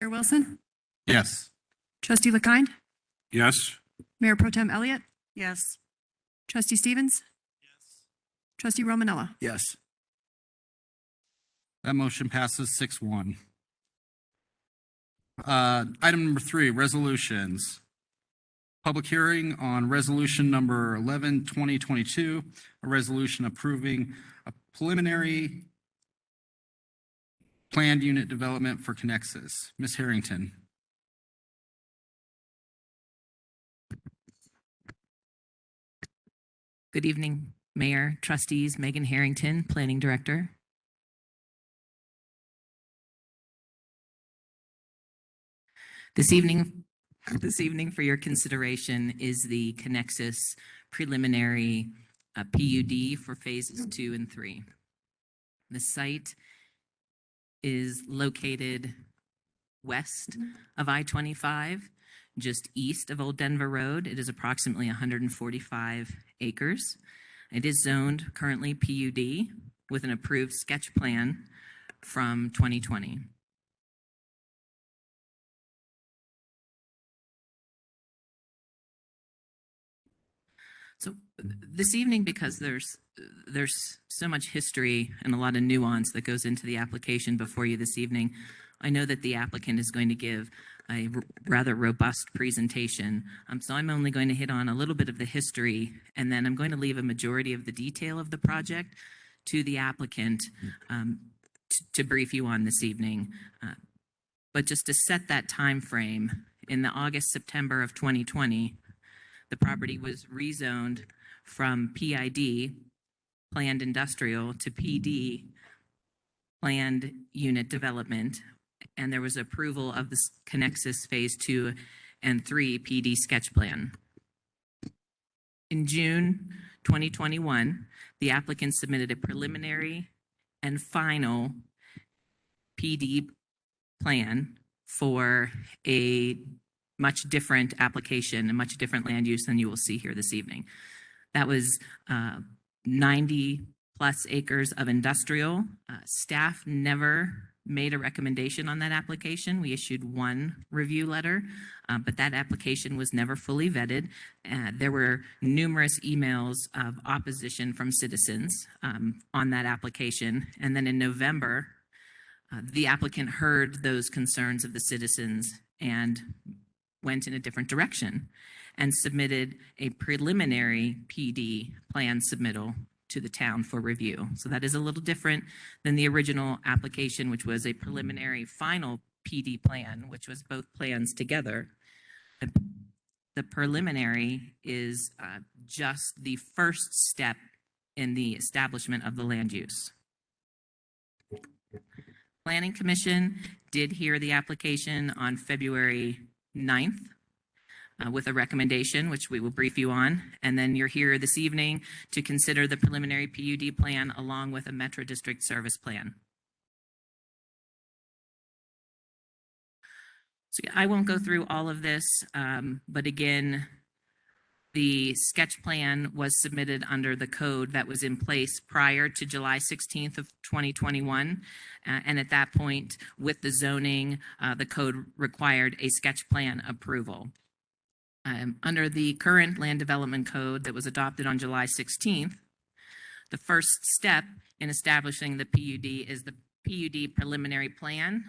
Chair Wilson, Yes. Trustee LeKind, Yes. Mayor Pro Tem Elliott, Yes. Trustee Stevens, Trustee Romanella. Yes. That motion passes 6-1. Item number 3, resolutions. Public hearing on resolution number 11, 2022, a resolution approving a preliminary planned unit development for Connexus. Ms. Harrington. Good evening, Mayor, trustees, Megan Harrington, Planning Director. This evening for your consideration is the Connexus preliminary PUD for phases 2 and 3. The site is located west of I-25, just east of Old Denver Road. It is approximately 145 acres. It is zoned currently PUD with an approved sketch plan from 2020. So this evening, because there's so much history and a lot of nuance that goes into the application before you this evening, I know that the applicant is going to give a rather robust presentation. So I'm only going to hit on a little bit of the history, and then I'm going to leave a majority of the detail of the project to the applicant to brief you on this evening. But just to set that time frame, in the August-September of 2020, the property was rezoned from PID, planned industrial, to PD, planned unit development, and there was approval of the Connexus Phase 2 and 3 PD sketch plan. In June 2021, the applicant submitted a preliminary and final PD plan for a much different application, a much different land use than you will see here this evening. That was 90 plus acres of industrial. Staff never made a recommendation on that application. We issued one review letter, but that application was never fully vetted. There were numerous emails of opposition from citizens on that application. And then in November, the applicant heard those concerns of the citizens and went in a different direction and submitted a preliminary PD plan submittal to the town for review. So that is a little different than the original application, which was a preliminary final PD plan, which was both plans together. The preliminary is just the first step in the establishment of the land use. Planning Commission did hear the application on February 9th with a recommendation, which we will brief you on. And then you're here this evening to consider the preliminary PUD plan along with a Metro District Service Plan. So I won't go through all of this, but again, the sketch plan was submitted under the code that was in place prior to July 16th of 2021. And at that point, with the zoning, the code required a sketch plan approval. Under the current land development code that was adopted on July 16th, the first step in establishing the PUD is the PUD preliminary plan,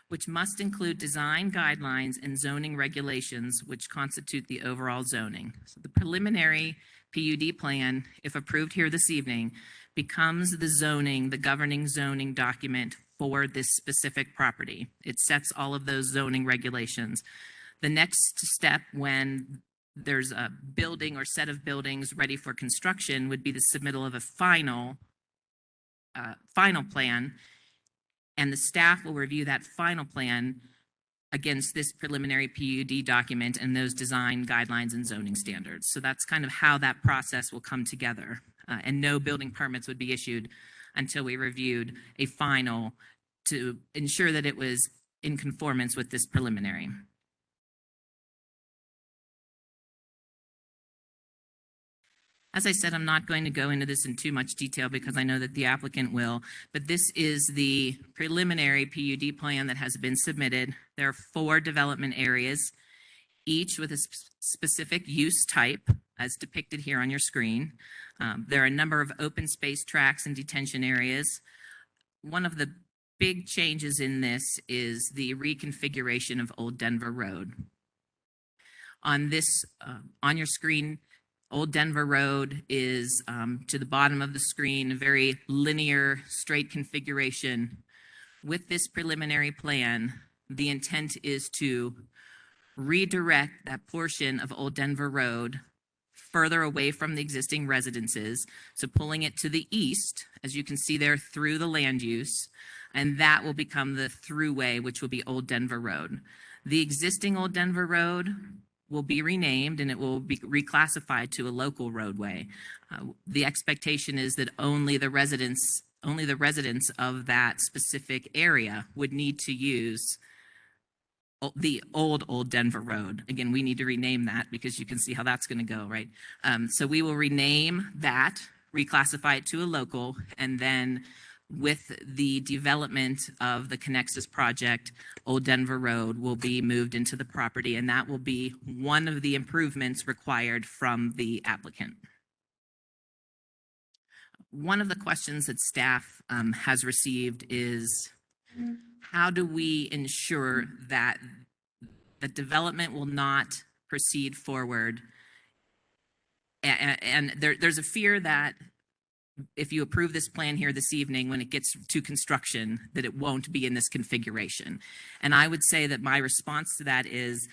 which must include design guidelines and zoning regulations which constitute the overall zoning. So the preliminary PUD plan, if approved here this evening, becomes the zoning, the governing zoning document for this specific property. It sets all of those zoning regulations. The next step, when there's a building or set of buildings ready for construction, would be the submittal of a final plan, and the staff will review that final plan against this preliminary PUD document and those design guidelines and zoning standards. So that's kind of how that process will come together. And no building permits would be issued until we reviewed a final to ensure that it was in conformance with this preliminary. As I said, I'm not going to go into this in too much detail because I know that the applicant will, but this is the preliminary PUD plan that has been submitted. There are 4 development areas, each with a specific use type as depicted here on your screen. There are a number of open space tracks and detention areas. One of the big changes in this is the reconfiguration of Old Denver Road. On your screen, Old Denver Road is to the bottom of the screen, a very linear, straight configuration. With this preliminary plan, the intent is to redirect that portion of Old Denver Road further away from the existing residences. So pulling it to the east, as you can see there, through the land use, and that will become the throughway, which will be Old Denver Road. The existing Old Denver Road will be renamed and it will be reclassified to a local roadway. The expectation is that only the residents of that specific area would need to use the Old Denver Road. Again, we need to rename that because you can see how that's going to go, right? So we will rename that, reclassify it to a local, and then with the development of the Connexus project, Old Denver Road will be moved into the property, and that will be one of the improvements required from the applicant. One of the questions that staff has received is, how do we ensure that the development will not proceed forward? And there's a fear that if you approve this plan here this evening, when it gets to construction, that it won't be in this configuration. And I would say that my response to that is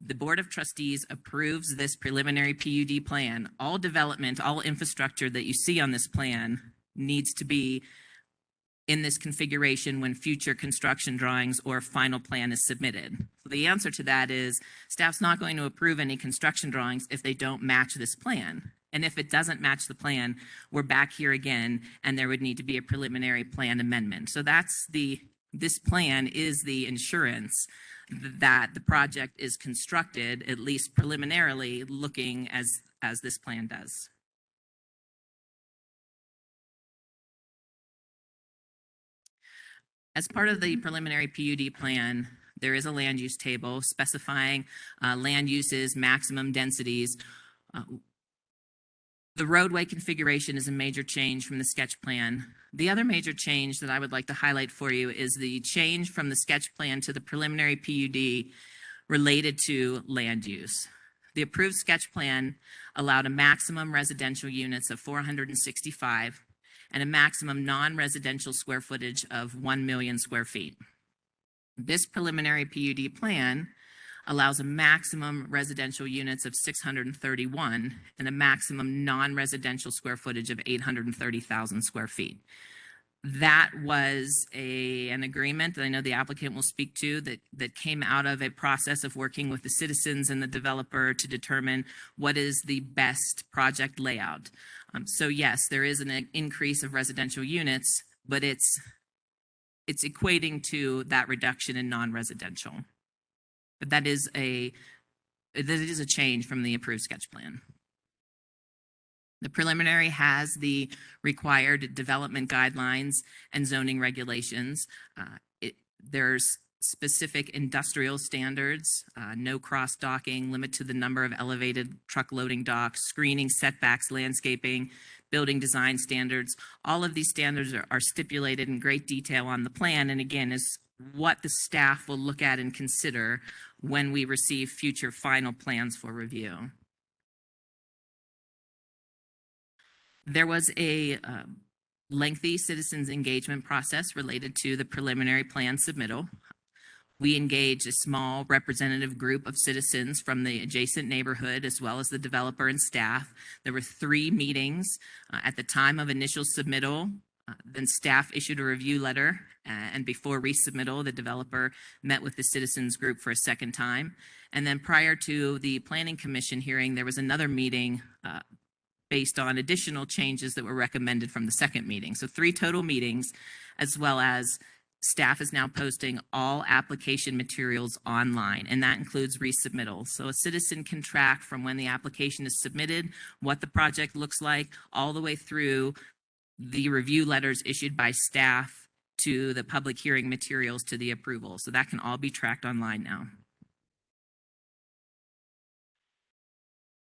the Board of Trustees approves this preliminary PUD plan. All development, all infrastructure that you see on this plan needs to be in this configuration when future construction drawings or final plan is submitted. So the answer to that is staff's not going to approve any construction drawings if they don't match this plan. And if it doesn't match the plan, we're back here again, and there would need to be a preliminary plan amendment. So this plan is the insurance that the project is constructed, at least preliminarily, looking as this plan does. As part of the preliminary PUD plan, there is a land use table specifying land uses, maximum densities. The roadway configuration is a major change from the sketch plan. The other major change that I would like to highlight for you is the change from the sketch plan to the preliminary PUD related to land use. The approved sketch plan allowed a maximum residential units of 465 and a maximum non-residential square footage of 1 million square feet. This preliminary PUD plan allows a maximum residential units of 631 and a maximum non-residential square footage of 830,000 square feet. That was an agreement that I know the applicant will speak to that came out of a process of working with the citizens and the developer to determine what is the best project layout. So yes, there is an increase of residential units, but it's equating to that reduction in non-residential. But that is a change from the approved sketch plan. The preliminary has the required development guidelines and zoning regulations. There's specific industrial standards, no cross docking, limit to the number of elevated truck loading docks, screening, setbacks, landscaping, building design standards. All of these standards are stipulated in great detail on the plan, and again, is what the staff will look at and consider when we receive future final plans for review. There was a lengthy citizens engagement process related to the preliminary plan submittal. We engaged a small representative group of citizens from the adjacent neighborhood as well as the developer and staff. There were 3 meetings at the time of initial submittal. Then staff issued a review letter, and before resubmittal, the developer met with the citizens group for a second time. And then prior to the Planning Commission hearing, there was another meeting based on additional changes that were recommended from the second meeting. So 3 total meetings, as well as staff is now posting all application materials online, and that includes resubmittals. So a citizen can track from when the application is submitted, what the project looks like, all the way through the review letters issued by staff to the public hearing materials to the approval. So that can all be tracked online now.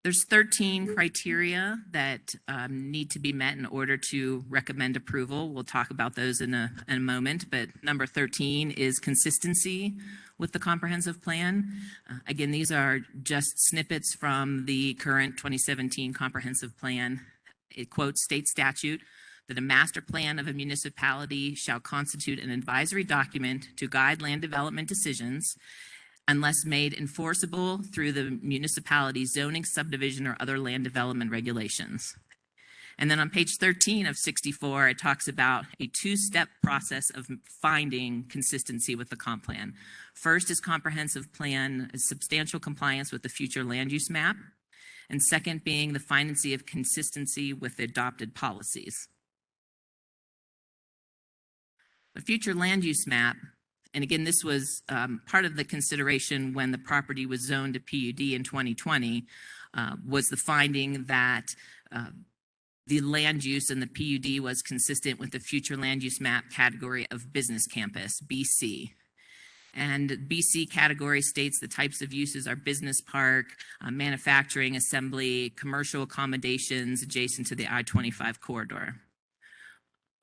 There's 13 criteria that need to be met in order to recommend approval. We'll talk about those in a moment, but number 13 is consistency with the comprehensive plan. Again, these are just snippets from the current 2017 comprehensive plan. It quotes state statute that a master plan of a municipality shall constitute an advisory document to guide land development decisions unless made enforceable through the municipality's zoning, subdivision, or other land development regulations. And then on page 13 of 64, it talks about a two-step process of finding consistency with the comp plan. First is comprehensive plan, substantial compliance with the future land use map. And second being the finding of consistency with the adopted policies. The future land use map, and again, this was part of the consideration when the property was zoned to PUD in 2020, was the finding that the land use in the PUD was consistent with the future land use map category of business campus, BC. And BC category states the types of uses are business park, manufacturing, assembly, commercial accommodations adjacent to the I-25 corridor.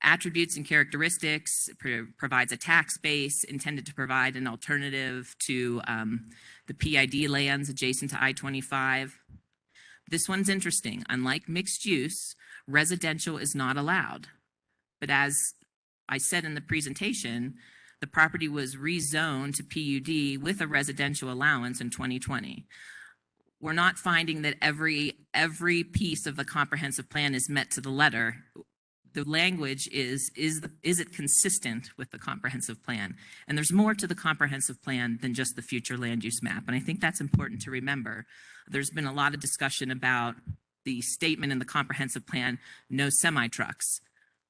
Attributes and characteristics provides a tax base intended to provide an alternative to the PID lands adjacent to I-25. This one's interesting. Unlike mixed use, residential is not allowed. But as I said in the presentation, the property was rezoned to PUD with a residential allowance in 2020. We're not finding that every piece of the comprehensive plan is met to the letter. The language is it consistent with the comprehensive plan? And there's more to the comprehensive plan than just the future land use map. And I think that's important to remember. There's been a lot of discussion about the statement in the comprehensive plan, no semi-trucks.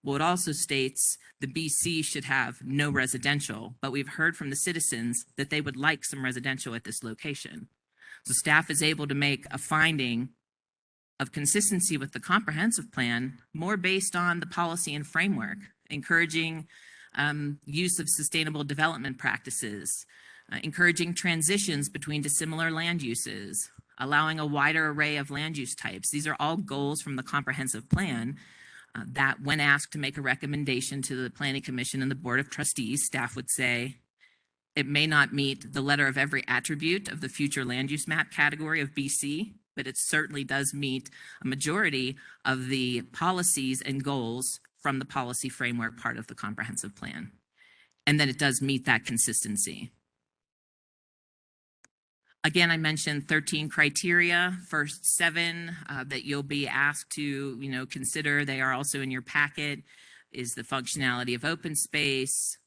Well, it also states the BC should have no residential, but we've heard from the citizens that they would like some residential at this location. So staff is able to make a finding of consistency with the comprehensive plan, more based on the policy and framework, encouraging use of sustainable development practices, encouraging transitions between dissimilar land uses, allowing a wider array of land use types. These are all goals from the comprehensive plan that when asked to make a recommendation to the Planning Commission and the Board of Trustees, staff would say, it may not meet the letter of every attribute of the future land use map category of BC, but it certainly does meet a majority of the policies and goals from the policy framework part of the comprehensive plan. And then it does meet that consistency. Again, I mentioned 13 criteria, first 7 that you'll be asked to, consider. They are also in your packet, is the functionality of open space,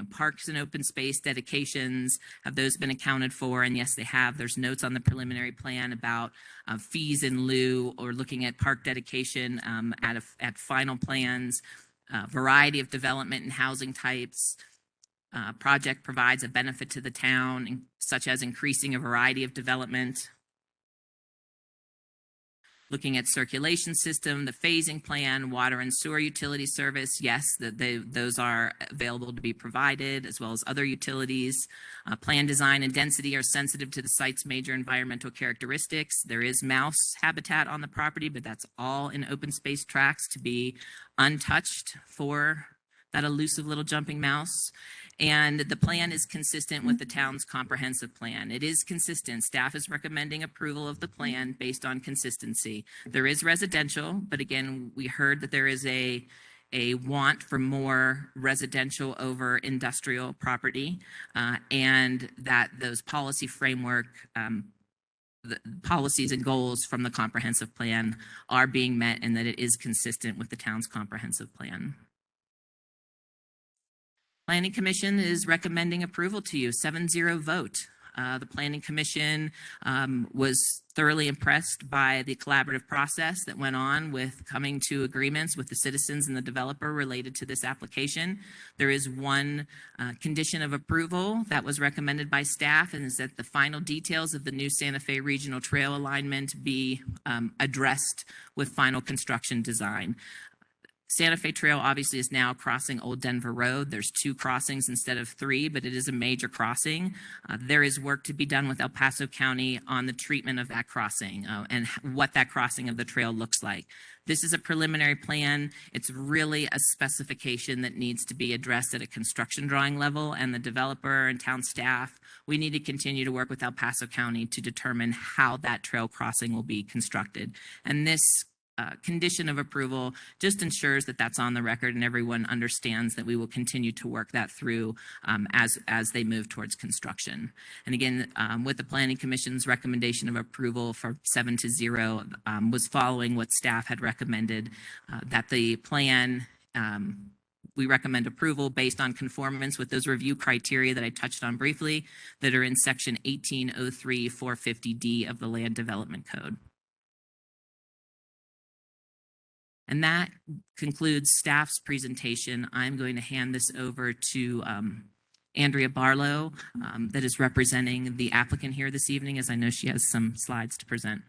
parks and open space dedications. Have those been accounted for? And yes, they have. There's notes on the preliminary plan about fees in lieu or looking at park dedication at final plans, variety of development and housing types. Project provides a benefit to the town, such as increasing a variety of development. Looking at circulation system, the phasing plan, water and sewer utility service, yes, those are available to be provided, as well as other utilities. Plan design and density are sensitive to the site's major environmental characteristics. There is mouse habitat on the property, but that's all in open space tracts to be untouched for that elusive little jumping mouse. And the plan is consistent with the town's comprehensive plan. It is consistent. Staff is recommending approval of the plan based on consistency. There is residential, but again, we heard that there is a want for more residential over industrial property, and that those policy framework, the policies and goals from the comprehensive plan are being met, and that it is consistent with the town's comprehensive plan. Planning Commission is recommending approval to you, 7-0 vote. The Planning Commission was thoroughly impressed by the collaborative process that went on with coming to agreements with the citizens and the developer related to this application. There is one condition of approval that was recommended by staff, and is that the final details of the new Santa Fe Regional Trail alignment be addressed with final construction design. Santa Fe Trail obviously is now crossing Old Denver Road. There's 2 crossings instead of 3, but it is a major crossing. There is work to be done with El Paso County on the treatment of that crossing and what that crossing of the trail looks like. This is a preliminary plan. It's really a specification that needs to be addressed at a construction drawing level, and the developer and town staff, we need to continue to work with El Paso County to determine how that trail crossing will be constructed. And this condition of approval just ensures that that's on the record and everyone understands that we will continue to work that through as they move towards construction. And again, with the Planning Commission's recommendation of approval for 7-0 was following what staff had recommended, that the plan we recommend approval based on conformance with those review criteria that I touched on briefly that are in section 1803-450D of the Land Development Code. And that concludes staff's presentation. I'm going to hand this over to Andrea Barlow, that is representing the applicant here this evening, as I know she has some slides to present.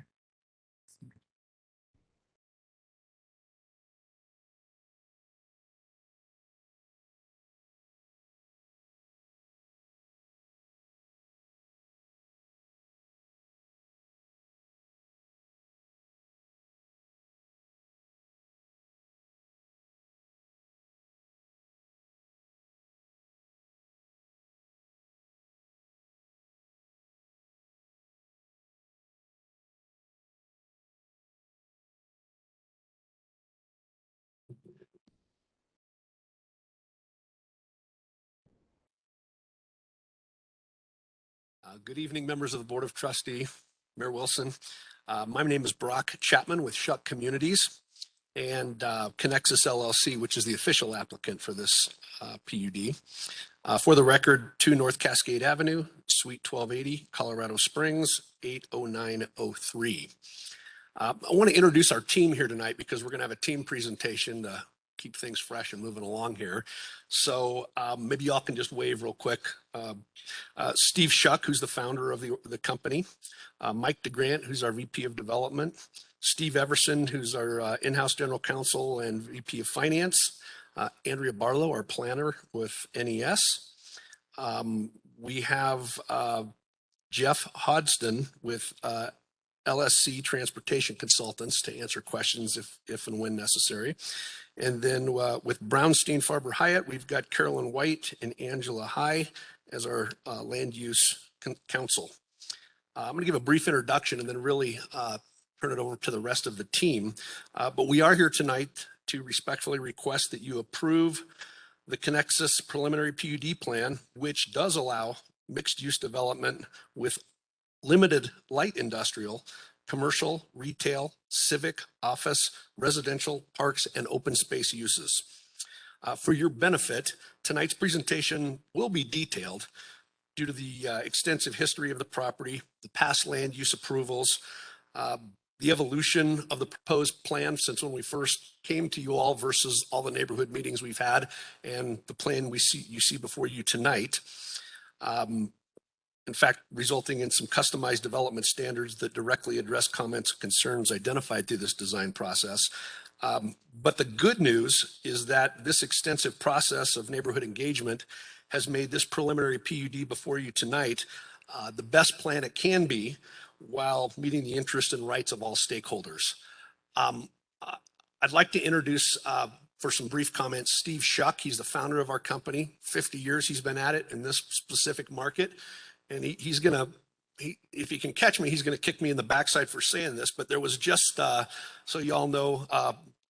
Good evening, members of the Board of Trustee, Mayor Wilson. My name is Brock Chapman with Shuck Communities and Connexus LLC, which is the official applicant for this PUD. For the record, 2 North Cascade Avenue, Suite 1280, Colorado Springs, 80903. I want to introduce our team here tonight because we're going to have a team presentation to keep things fresh and moving along here. So maybe y'all can just wave real quick. Steve Shuck, who's the founder of the company. Mike DeGrant, who's our VP of Development. Steve Everson, who's our in-house general counsel and VP of Finance. Andrea Barlow, our planner with NES. We have Jeff Hodgson with LSC Transportation Consultants to answer questions if and when necessary. And then with Brownstein Farber Hyatt, we've got Carolyn White and Angela High as our land use counsel. I'm going to give a brief introduction and then really turn it over to the rest of the team. But we are here tonight to respectfully request that you approve the Connexus preliminary PUD plan, which does allow mixed use development with limited light industrial, commercial, retail, civic, office, residential, parks, and open space uses. For your benefit, tonight's presentation will be detailed due to the extensive history of the property, the past land use approvals, the evolution of the proposed plan since when we first came to you all versus all the neighborhood meetings we've had, and the plan you see before you tonight. In fact, resulting in some customized development standards that directly address comments and concerns identified through this design process. But the good news is that this extensive process of neighborhood engagement has made this preliminary PUD before you tonight the best plan it can be while meeting the interest and rights of all stakeholders. I'd like to introduce for some brief comments, Steve Shuck. He's the founder of our company. 50 years he's been at it in this specific market. And he's going to, if he can catch me, he's going to kick me in the backside for saying this, but there was just, so y'all know,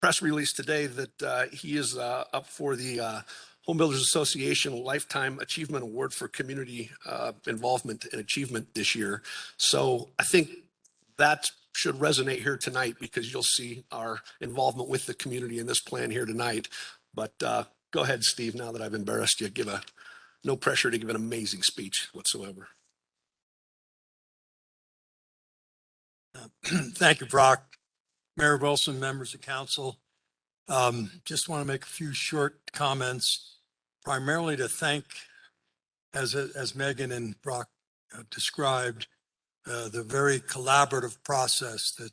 press release today that he is up for the Home Builders Association Lifetime Achievement Award for community involvement and achievement this year. So I think that should resonate here tonight because you'll see our involvement with the community in this plan here tonight. But go ahead, Steve, now that I've embarrassed you, no pressure to give an amazing speech whatsoever. Thank you, Brock. Mayor Wilson, members of council. Just want to make a few short comments, primarily to thank, as Megan and Brock described, the very collaborative process that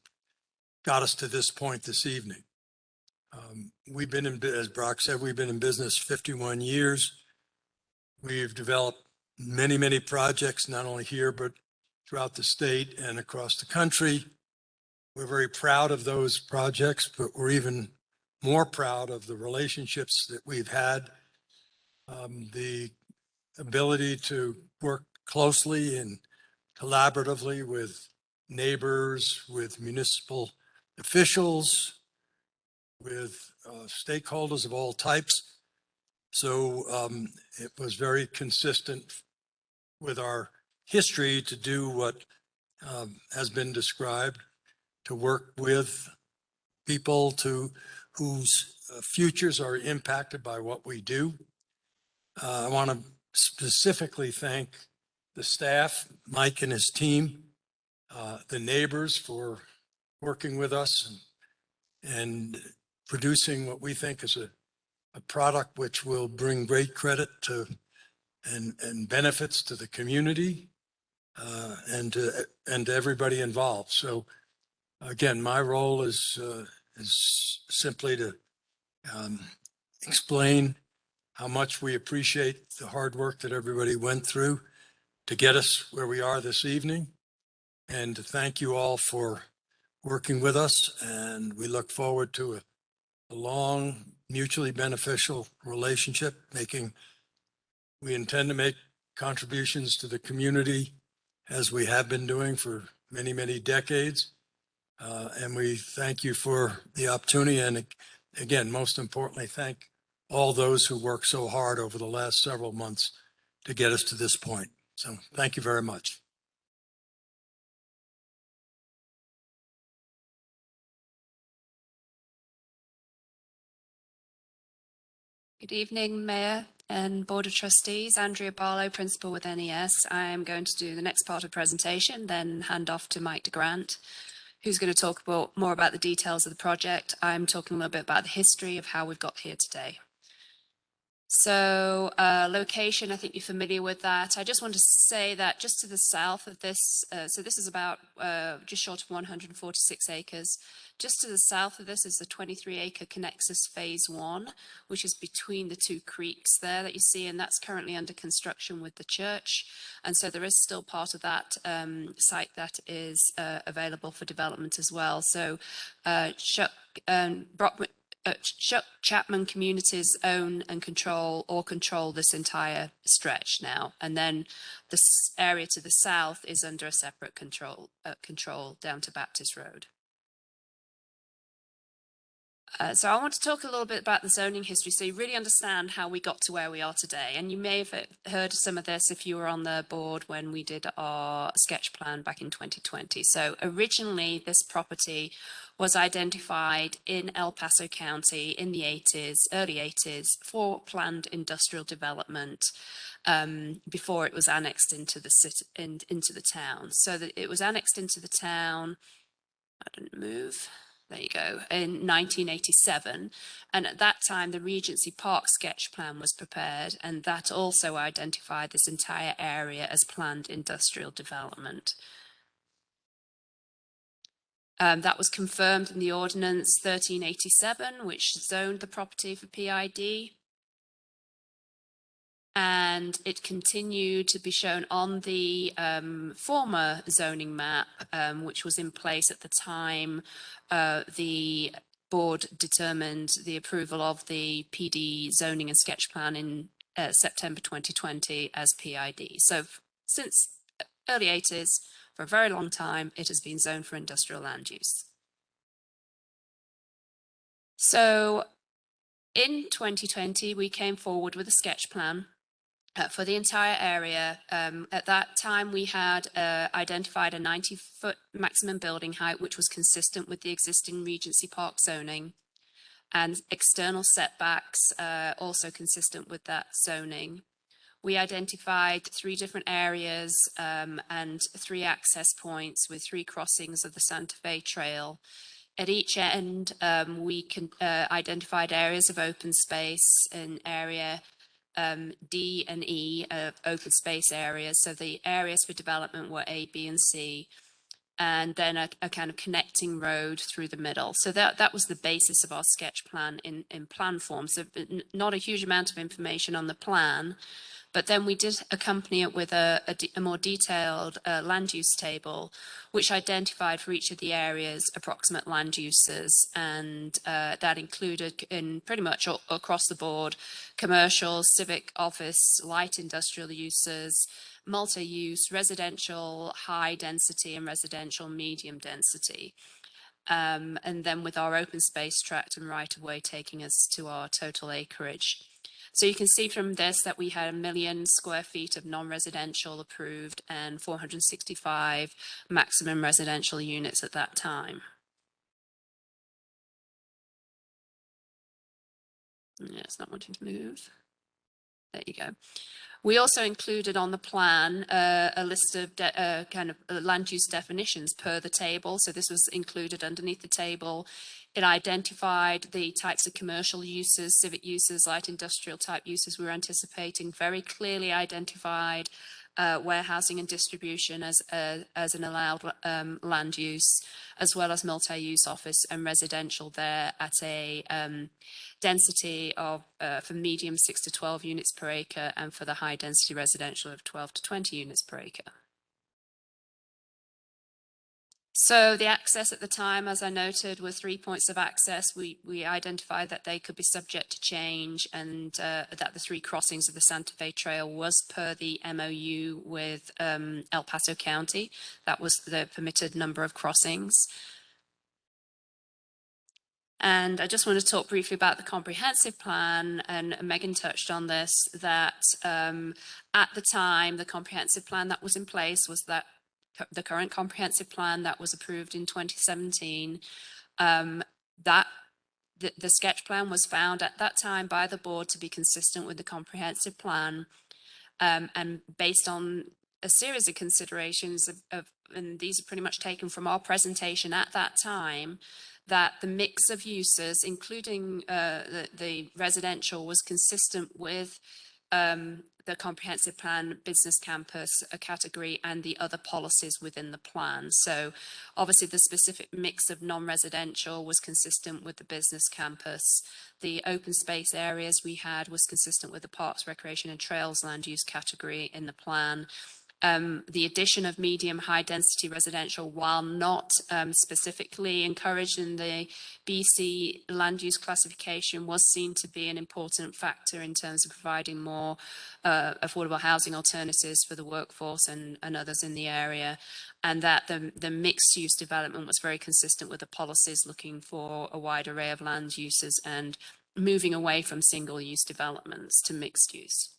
got us to this point this evening. We've been in, as Brock said, we've been in business 51 years. We've developed many, many projects, not only here, but throughout the state and across the country. We're very proud of those projects, but we're even more proud of the relationships that we've had, the ability to work closely and collaboratively with neighbors, with municipal officials, with stakeholders of all types. So it was very consistent with our history to do what has been described, to work with people whose futures are impacted by what we do. I want to specifically thank the staff, Mike and his team, the neighbors for working with us and producing what we think is a product which will bring great credit to and benefits to the community and to everybody involved. So again, my role is simply to explain how much we appreciate the hard work that everybody went through to get us where we are this evening, and to thank you all for working with us. And we look forward to a long, mutually beneficial relationship. We intend to make contributions to the community as we have been doing for many, many decades. And we thank you for the opportunity. And again, most importantly, thank all those who worked so hard over the last several months to get us to this point. So thank you very much. Good evening, Mayor and Board of Trustees. Andrea Barlow, Principal with NES. I am going to do the next part of the presentation, then hand off to Mike DeGrant, who's going to talk more about the details of the project. I'm talking a little bit about the history of how we've got here today. So location, I think you're familiar with that. I just want to say that just to the south of this, so this is about just short of 146 acres. Just to the south of this is the 23-acre Connexus Phase 1, which is between the two creeks there that you see, and that's currently under construction with the church. And so there is still part of that site that is available for development as well. So Chuck Chapman Communities own and control this entire stretch now. And then this area to the south is under a separate control down to Baptist Road. So I want to talk a little bit about the zoning history so you really understand how we got to where we are today. And you may have heard some of this if you were on the board when we did our sketch plan back in 2020. So originally this property was identified in El Paso County in the early 80s for planned industrial development before it was annexed into the city, into the town. So that it was annexed into the town, I didn't move. There you go, in 1987. And at that time, the Regency Park sketch plan was prepared, and that also identified this entire area as planned industrial development. That was confirmed in the Ordinance 1387, which zoned the property for PID. And it continued to be shown on the former zoning map, which was in place at the time the board determined the approval of the PD zoning and sketch plan in September 2020 as PID. So since early 80s, for a very long time, it has been zoned for industrial land use. So in 2020, we came forward with a sketch plan for the entire area. At that time, we had identified a 90-foot maximum building height, which was consistent with the existing Regency Park zoning, and external setbacks also consistent with that zoning. We identified 3 different areas and 3 access points with 3 crossings of the Santa Fe Trail. At each end, we identified areas of open space in area D and E, open space areas. So the areas for development were A, B, and C, and then a kind of connecting road through the middle. So that was the basis of our sketch plan in plan form. So not a huge amount of information on the plan, but then we did accompany it with a more detailed land use table, which identified for each of the areas approximate land uses. And that included in pretty much across the board, commercial, civic, office, light industrial uses, multi-use, residential, high density, and residential medium density. And then with our open space tract and right of way taking us to our total acreage. So you can see from this that we had 1 million square feet of non-residential approved and 465 maximum residential units at that time. Yeah, it's not wanting to move. There you go. We also included on the plan a list of kind of land use definitions per the table. So this was included underneath the table. It identified the types of commercial uses, civic uses, light industrial type uses we were anticipating, very clearly identified warehousing and distribution as an allowed land use, as well as multi-use office and residential there at a density of for medium 6 to 12 units per acre, and for the high density residential of 12 to 20 units per acre. So the access at the time, as I noted, were 3 points of access. We identified that they could be subject to change, and that the 3 crossings of the Santa Fe Trail was per the MOU with El Paso County. That was the permitted number of crossings. And I just want to talk briefly about the comprehensive plan, and Megan touched on this, that at the time, the comprehensive plan that was in place was that the current comprehensive plan that was approved in 2017, that the sketch plan was found at that time by the board to be consistent with the comprehensive plan, and based on a series of considerations and these are pretty much taken from our presentation at that time, that the mix of uses, including the residential, was consistent with the comprehensive plan, business campus, a category, and the other policies within the plan. So obviously the specific mix of non-residential was consistent with the business campus. The open space areas we had was consistent with the parks, recreation, and trails land use category in the plan. The addition of medium high density residential, while not specifically encouraged in the BC land use classification, was seen to be an important factor in terms of providing more affordable housing alternatives for the workforce and others in the area, and that the mixed use development was very consistent with the policies looking for a wide array of land uses and moving away from single use developments to mixed use.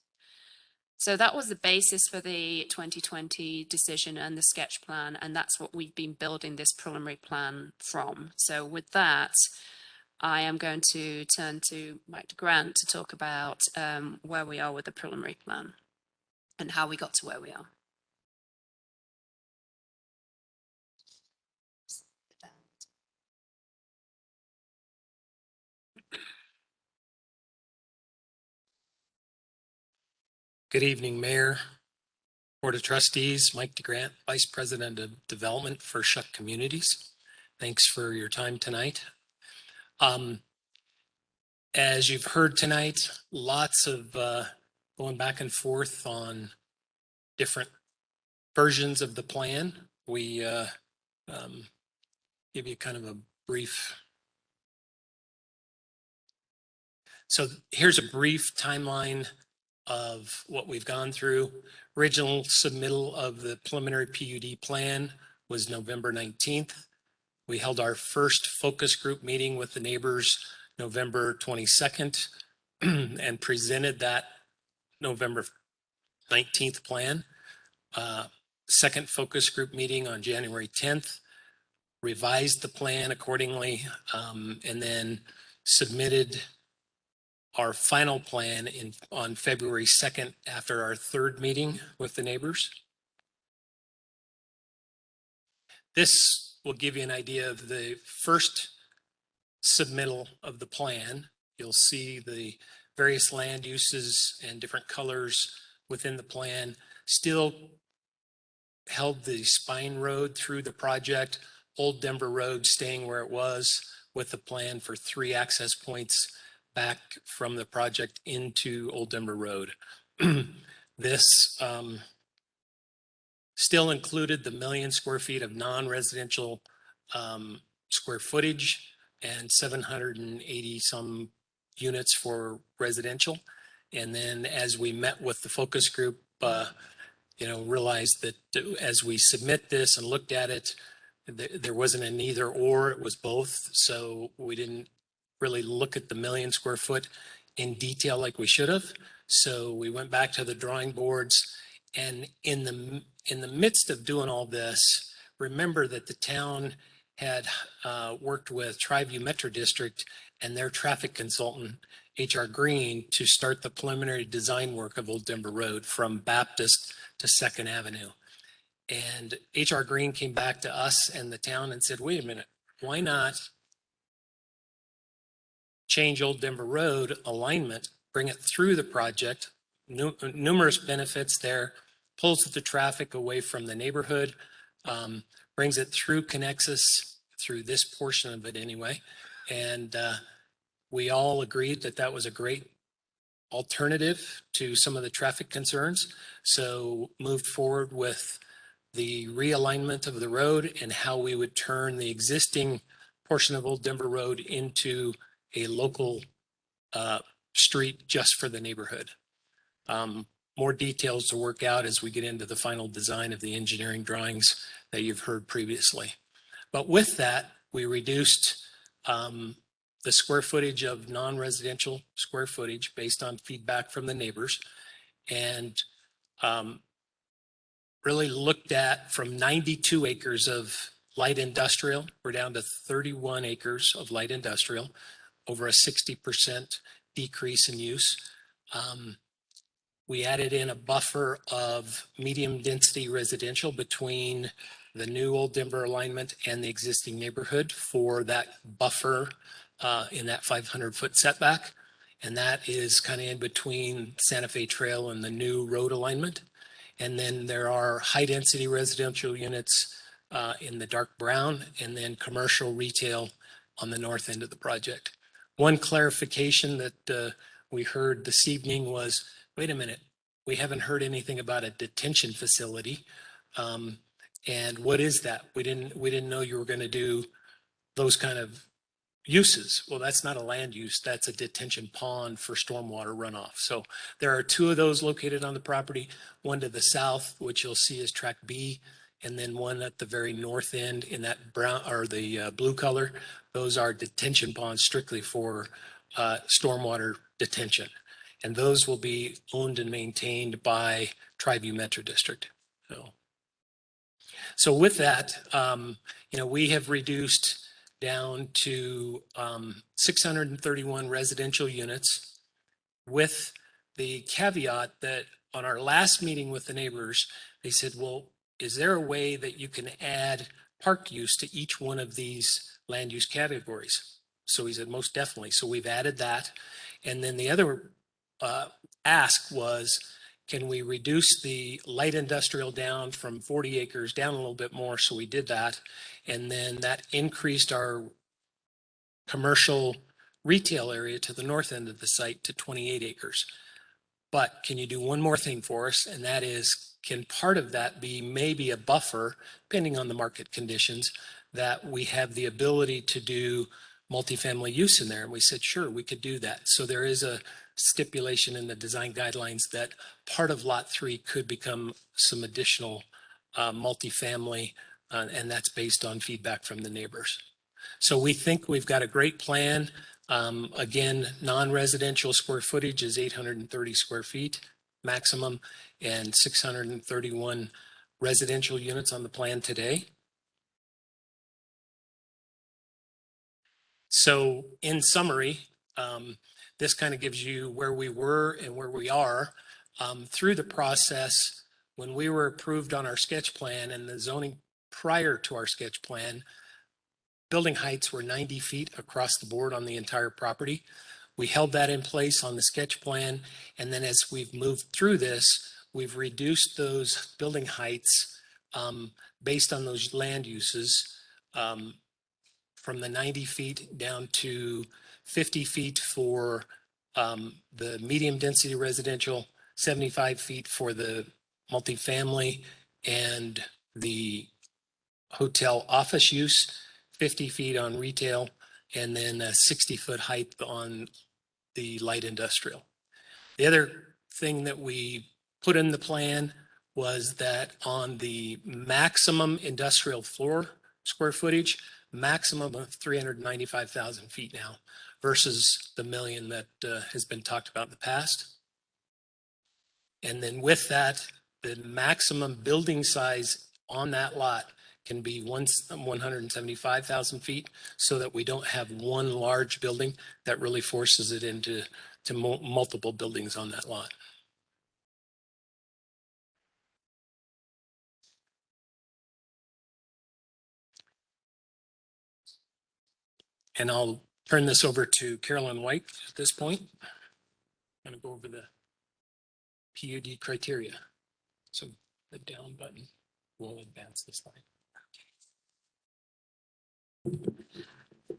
So that was the basis for the 2020 decision and the sketch plan, and that's what we've been building this preliminary plan from. So with that, I am going to turn to Mike Grant to talk about where we are with the preliminary plan and how we got to where we are. Good evening, Mayor, Board of Trustees, Mike DeGrant, Vice President of Development for Shuck Communities. Thanks for your time tonight. As you've heard tonight, lots of going back and forth on different versions of the plan. We give you kind of a brief. So here's a brief timeline of what we've gone through. Original submittal of the preliminary PUD plan was November 19th. We held our first focus group meeting with the neighbors November 22nd and presented that November 19th plan. Second focus group meeting on January 10th, revised the plan accordingly, and then submitted our final plan on February 2nd after our third meeting with the neighbors. This will give you an idea of the first submittal of the plan. You'll see the various land uses and different colors within the plan. Still held the spine road through the project, Old Denver Road staying where it was, with the plan for 3 access points back from the project into Old Denver Road. This still included the 1 million square feet of non-residential square footage and 780 some units for residential. And then as we met with the focus group, realized that as we submit this and looked at it, there wasn't an either or, it was both. So we didn't really look at the 1 million square foot in detail like we should have. So we went back to the drawing boards, and in the midst of doing all this, remember that the town had worked with Triview Metro District and their traffic consultant, HR Green, to start the preliminary design work of Old Denver Road from Baptist to 2nd Avenue. And HR Green came back to us and the town and said, wait a minute, why not change Old Denver Road alignment, bring it through the project, numerous benefits there, pulls the traffic away from the neighborhood, brings it through, connects us through this portion of it anyway. And we all agreed that that was a great alternative to some of the traffic concerns. So moved forward with the realignment of the road and how we would turn the existing portion of Old Denver Road into a local street just for the neighborhood. More details to work out as we get into the final design of the engineering drawings that you've heard previously. But with that, we reduced the square footage of non-residential square footage based on feedback from the neighbors, and really looked at from 92 acres of light industrial, we're down to 31 acres of light industrial, over a 60% decrease in use. We added in a buffer of medium density residential between the new Old Denver alignment and the existing neighborhood for that buffer in that 500-foot setback. And that is kind of in between Santa Fe Trail and the new road alignment. And then there are high density residential units in the dark brown, and then commercial retail on the north end of the project. One clarification that we heard this evening was, wait a minute, we haven't heard anything about a detention facility. And what is that? We didn't know you were going to do those kind of uses. Well, that's not a land use, that's a detention pond for stormwater runoff. So there are 2 of those located on the property, one to the south, which you'll see is track B, and then one at the very north end in that brown or the blue color. Those are detention ponds strictly for stormwater detention. And those will be owned and maintained by Triview Metro District. So with that, we have reduced down to 631 residential units, with the caveat that on our last meeting with the neighbors, they said, well, is there a way that you can add park use to each one of these land use categories? So he said, most definitely. So we've added that. And then the other ask was, can we reduce the light industrial down from 40 acres down a little bit more? So we did that. And then that increased our commercial retail area to the north end of the site to 28 acres. But can you do one more thing for us? And that is, can part of that be maybe a buffer, depending on the market conditions, that we have the ability to do multifamily use in there? And we said, sure, we could do that. So there is a stipulation in the design guidelines that part of lot 3 could become some additional multifamily, and that's based on feedback from the neighbors. So we think we've got a great plan. Again, non-residential square footage is 830 square feet maximum, and 631 residential units on the plan today. So in summary, this kind of gives you where we were and where we are through the process. When we were approved on our sketch plan and the zoning prior to our sketch plan, building heights were 90 feet across the board on the entire property. We held that in place on the sketch plan. And then as we've moved through this, we've reduced those building heights based on those land uses from the 90 feet down to 50 feet for the medium density residential, 75 feet for the multifamily and the hotel office use, 50 feet on retail, and then a 60-foot height on the light industrial. The other thing that we put in the plan was that on the maximum industrial floor square footage, maximum of 395,000 feet now versus the million that has been talked about in the past. And then with that, the maximum building size on that lot can be 175,000 feet, so that we don't have one large building that really forces it into multiple buildings on that lot. And I'll turn this over to Carolyn White at this point. I'm going to go over the PUD criteria. So the down button will advance the slide.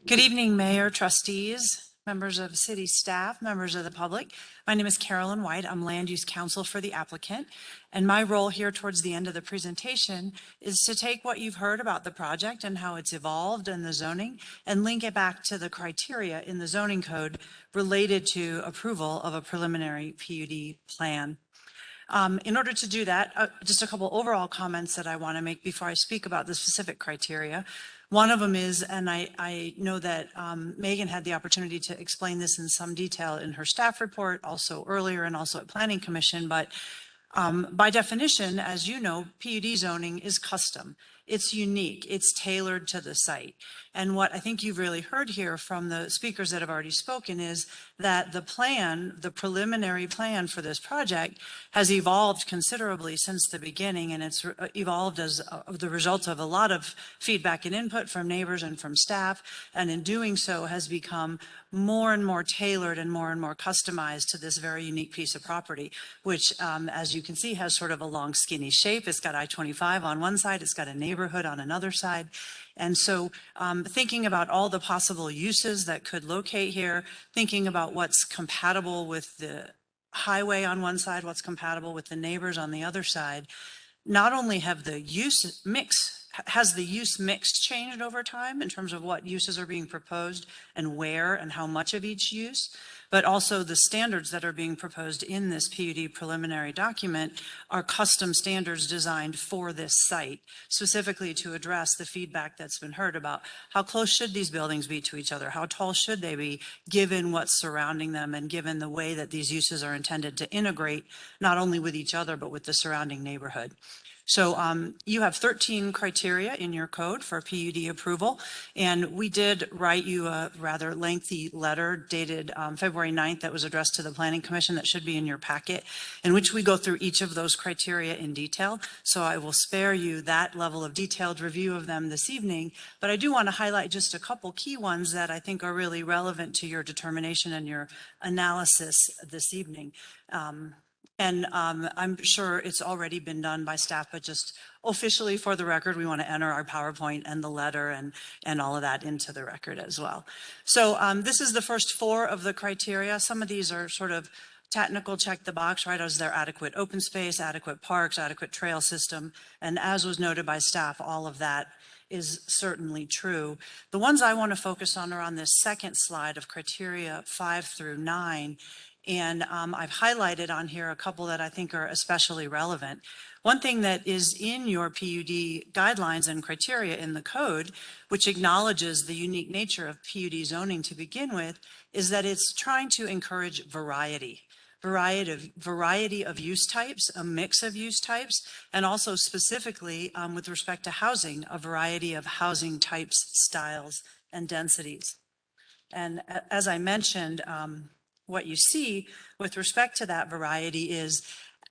Good evening, Mayor, trustees, members of city staff, members of the public. My name is Carolyn White. I'm Land Use Counsel for the applicant. And my role here towards the end of the presentation is to take what you've heard about the project and how it's evolved and the zoning and link it back to the criteria in the zoning code related to approval of a preliminary PUD plan. In order to do that, just a couple overall comments that I want to make before I speak about the specific criteria. One of them is, and I know that Megan had the opportunity to explain this in some detail in her staff report, also earlier and also at Planning Commission, but by definition, as you know, PUD zoning is custom. It's unique. It's tailored to the site. And what I think you've really heard here from the speakers that have already spoken is that the plan, the preliminary plan for this project has evolved considerably since the beginning, and it's evolved as the result of a lot of feedback and input from neighbors and from staff, and in doing so has become more and more tailored and more customized to this very unique piece of property, which as you can see has sort of a long skinny shape. It's got I-25 on one side, it's got a neighborhood on another side. And so thinking about all the possible uses that could locate here, thinking about what's compatible with the highway on one side, what's compatible with the neighbors on the other side, not only have the use mix, has the use mix changed over time in terms of what uses are being proposed and where and how much of each use, but also the standards that are being proposed in this PUD preliminary document are custom standards designed for this site, specifically to address the feedback that's been heard about how close should these buildings be to each other, how tall should they be, given what's surrounding them and given the way that these uses are intended to integrate not only with each other, but with the surrounding neighborhood. So you have 13 criteria in your code for PUD approval, and we did write you a rather lengthy letter dated February 9th that was addressed to the Planning Commission that should be in your packet, in which we go through each of those criteria in detail. So I will spare you that level of detailed review of them this evening, but I do want to highlight just a couple key ones that I think are really relevant to your determination and your analysis this evening. And I'm sure it's already been done by staff, but just officially for the record, we want to enter our PowerPoint and the letter and all of that into the record as well. So this is the first 4 of the criteria. Some of these are sort of technical, check the box, right? Is there adequate open space, adequate parks, adequate trail system? And as was noted by staff, all of that is certainly true. The ones I want to focus on are on this second slide of criteria 5 through 9. And I've highlighted on here a couple that I think are especially relevant. One thing that is in your PUD guidelines and criteria in the code, which acknowledges the unique nature of PUD zoning to begin with, is that it's trying to encourage variety of use types, a mix of use types, and also specifically with respect to housing, a variety of housing types, styles, and densities. And as I mentioned, what you see with respect to that variety is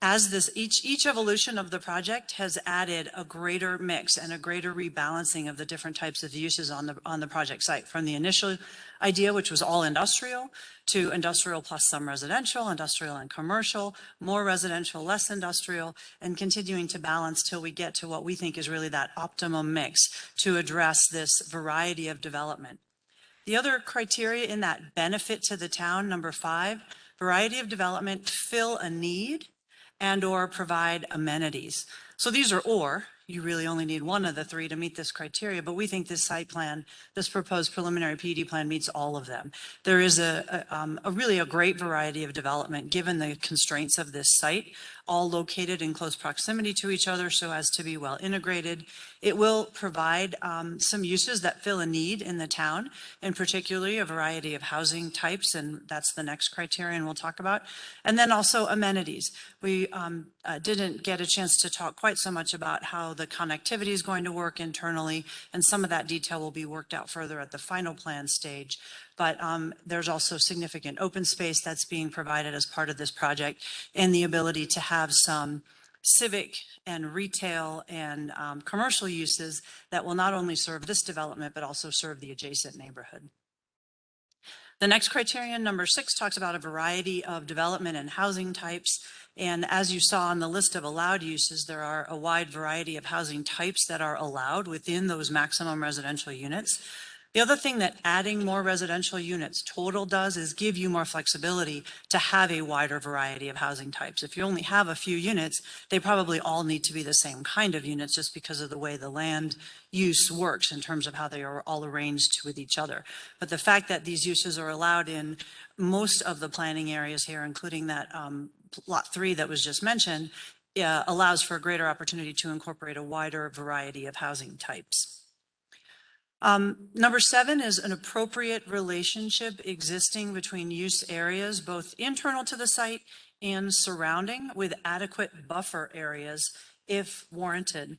as this, each evolution of the project has added a greater mix and a greater rebalancing of the different types of uses on the project site, from the initial idea, which was all industrial, to industrial plus some residential, industrial and commercial, more residential, less industrial, and continuing to balance till we get to what we think is really that optimum mix to address this variety of development. The other criteria in that benefit to the town, number 5, variety of development, fill a need and or provide amenities. So these are or, you really only need one of the 3 to meet this criteria, but we think this site plan, this proposed preliminary PUD plan meets all of them. There is a really a great variety of development given the constraints of this site, all located in close proximity to each other so as to be well integrated. It will provide some uses that fill a need in the town, and particularly a variety of housing types, and that's the next criterion we'll talk about. And then also amenities. We didn't get a chance to talk quite so much about how the connectivity is going to work internally, and some of that detail will be worked out further at the final plan stage. But there's also significant open space that's being provided as part of this project, and the ability to have some civic and retail and commercial uses that will not only serve this development, but also serve the adjacent neighborhood. The next criterion, number 6, talks about a variety of development and housing types. And as you saw on the list of allowed uses, there are a wide variety of housing types that are allowed within those maximum residential units. The other thing that adding more residential units total does is give you more flexibility to have a wider variety of housing types. If you only have a few units, they probably all need to be the same kind of units just because of the way the land use works in terms of how they are all arranged with each other. But the fact that these uses are allowed in most of the planning areas here, including that lot 3 that was just mentioned, allows for a greater opportunity to incorporate a wider variety of housing types. Number 7 is an appropriate relationship existing between use areas, both internal to the site and surrounding, with adequate buffer areas if warranted.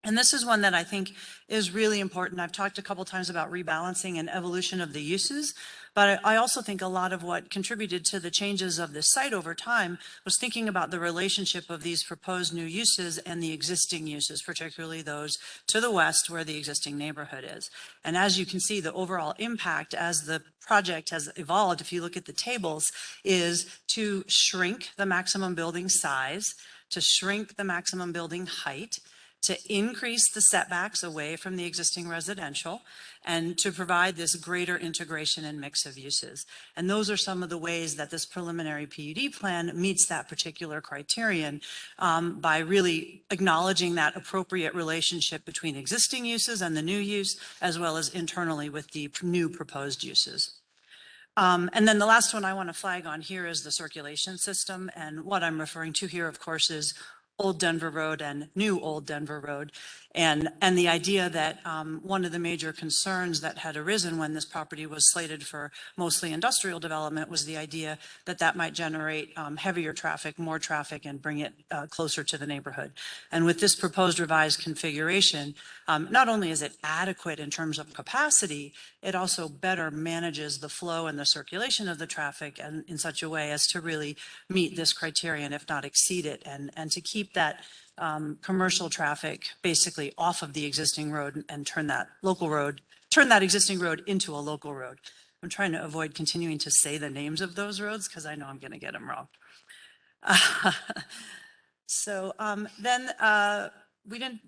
And this is one that I think is really important. I've talked a couple times about rebalancing and evolution of the uses, but I also think a lot of what contributed to the changes of this site over time was thinking about the relationship of these proposed new uses and the existing uses, particularly those to the west where the existing neighborhood is. And as you can see, the overall impact as the project has evolved, if you look at the tables, is to shrink the maximum building size, to shrink the maximum building height, to increase the setbacks away from the existing residential, and to provide this greater integration and mix of uses. And those are some of the ways that this preliminary PUD plan meets that particular criterion, by really acknowledging that appropriate relationship between existing uses and the new use, as well as internally with the new proposed uses. And then the last one I want to flag on here is the circulation system. And what I'm referring to here, of course, is Old Denver Road and New Old Denver Road. And the idea that one of the major concerns that had arisen when this property was slated for mostly industrial development was the idea that that might generate heavier traffic, more traffic, and bring it closer to the neighborhood. And with this proposed revised configuration, not only is it adequate in terms of capacity, it also better manages the flow and the circulation of the traffic and in such a way as to really meet this criterion, if not exceed it, and to keep that commercial traffic basically off of the existing road and turn that existing road into a local road. I'm trying to avoid continuing to say the names of those roads because I know I'm going to get them wrong.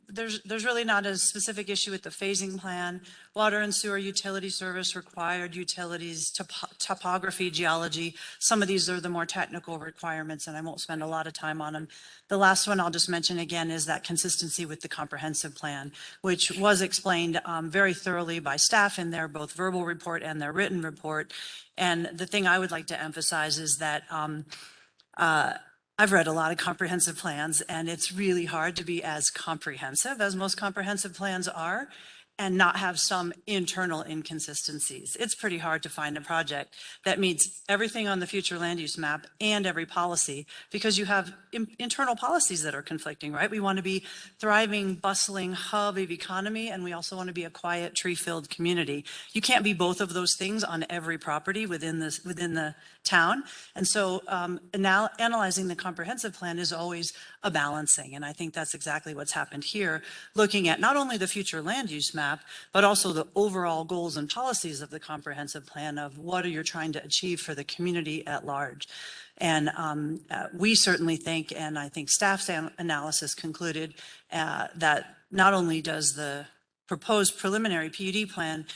There's really not a specific issue with the phasing plan. Water and sewer utility service required utilities, topography, geology. Some of these are the more technical requirements, and I won't spend a lot of time on them. The last one I'll just mention again is that consistency with the comprehensive plan, which was explained very thoroughly by staff in their both verbal report and their written report. And the thing I would like to emphasize is that I've read a lot of comprehensive plans, and it's really hard to be as comprehensive as most comprehensive plans are. and not have some internal inconsistencies. It's pretty hard to find a project that meets everything on the future land use map and every policy, because you have internal policies that are conflicting, right? We want to be thriving, bustling hub of economy, and we also want to be a quiet, tree-filled community. You can't be both of those things on every property within the town. And so analyzing the comprehensive plan is always a balancing. And I think that's exactly what's happened here, looking at not only the future land use map, but also the overall goals and policies of the comprehensive plan of what are you trying to achieve for the community at large. And we certainly think, and I think staff's analysis concluded that not only does the proposed preliminary PUD plan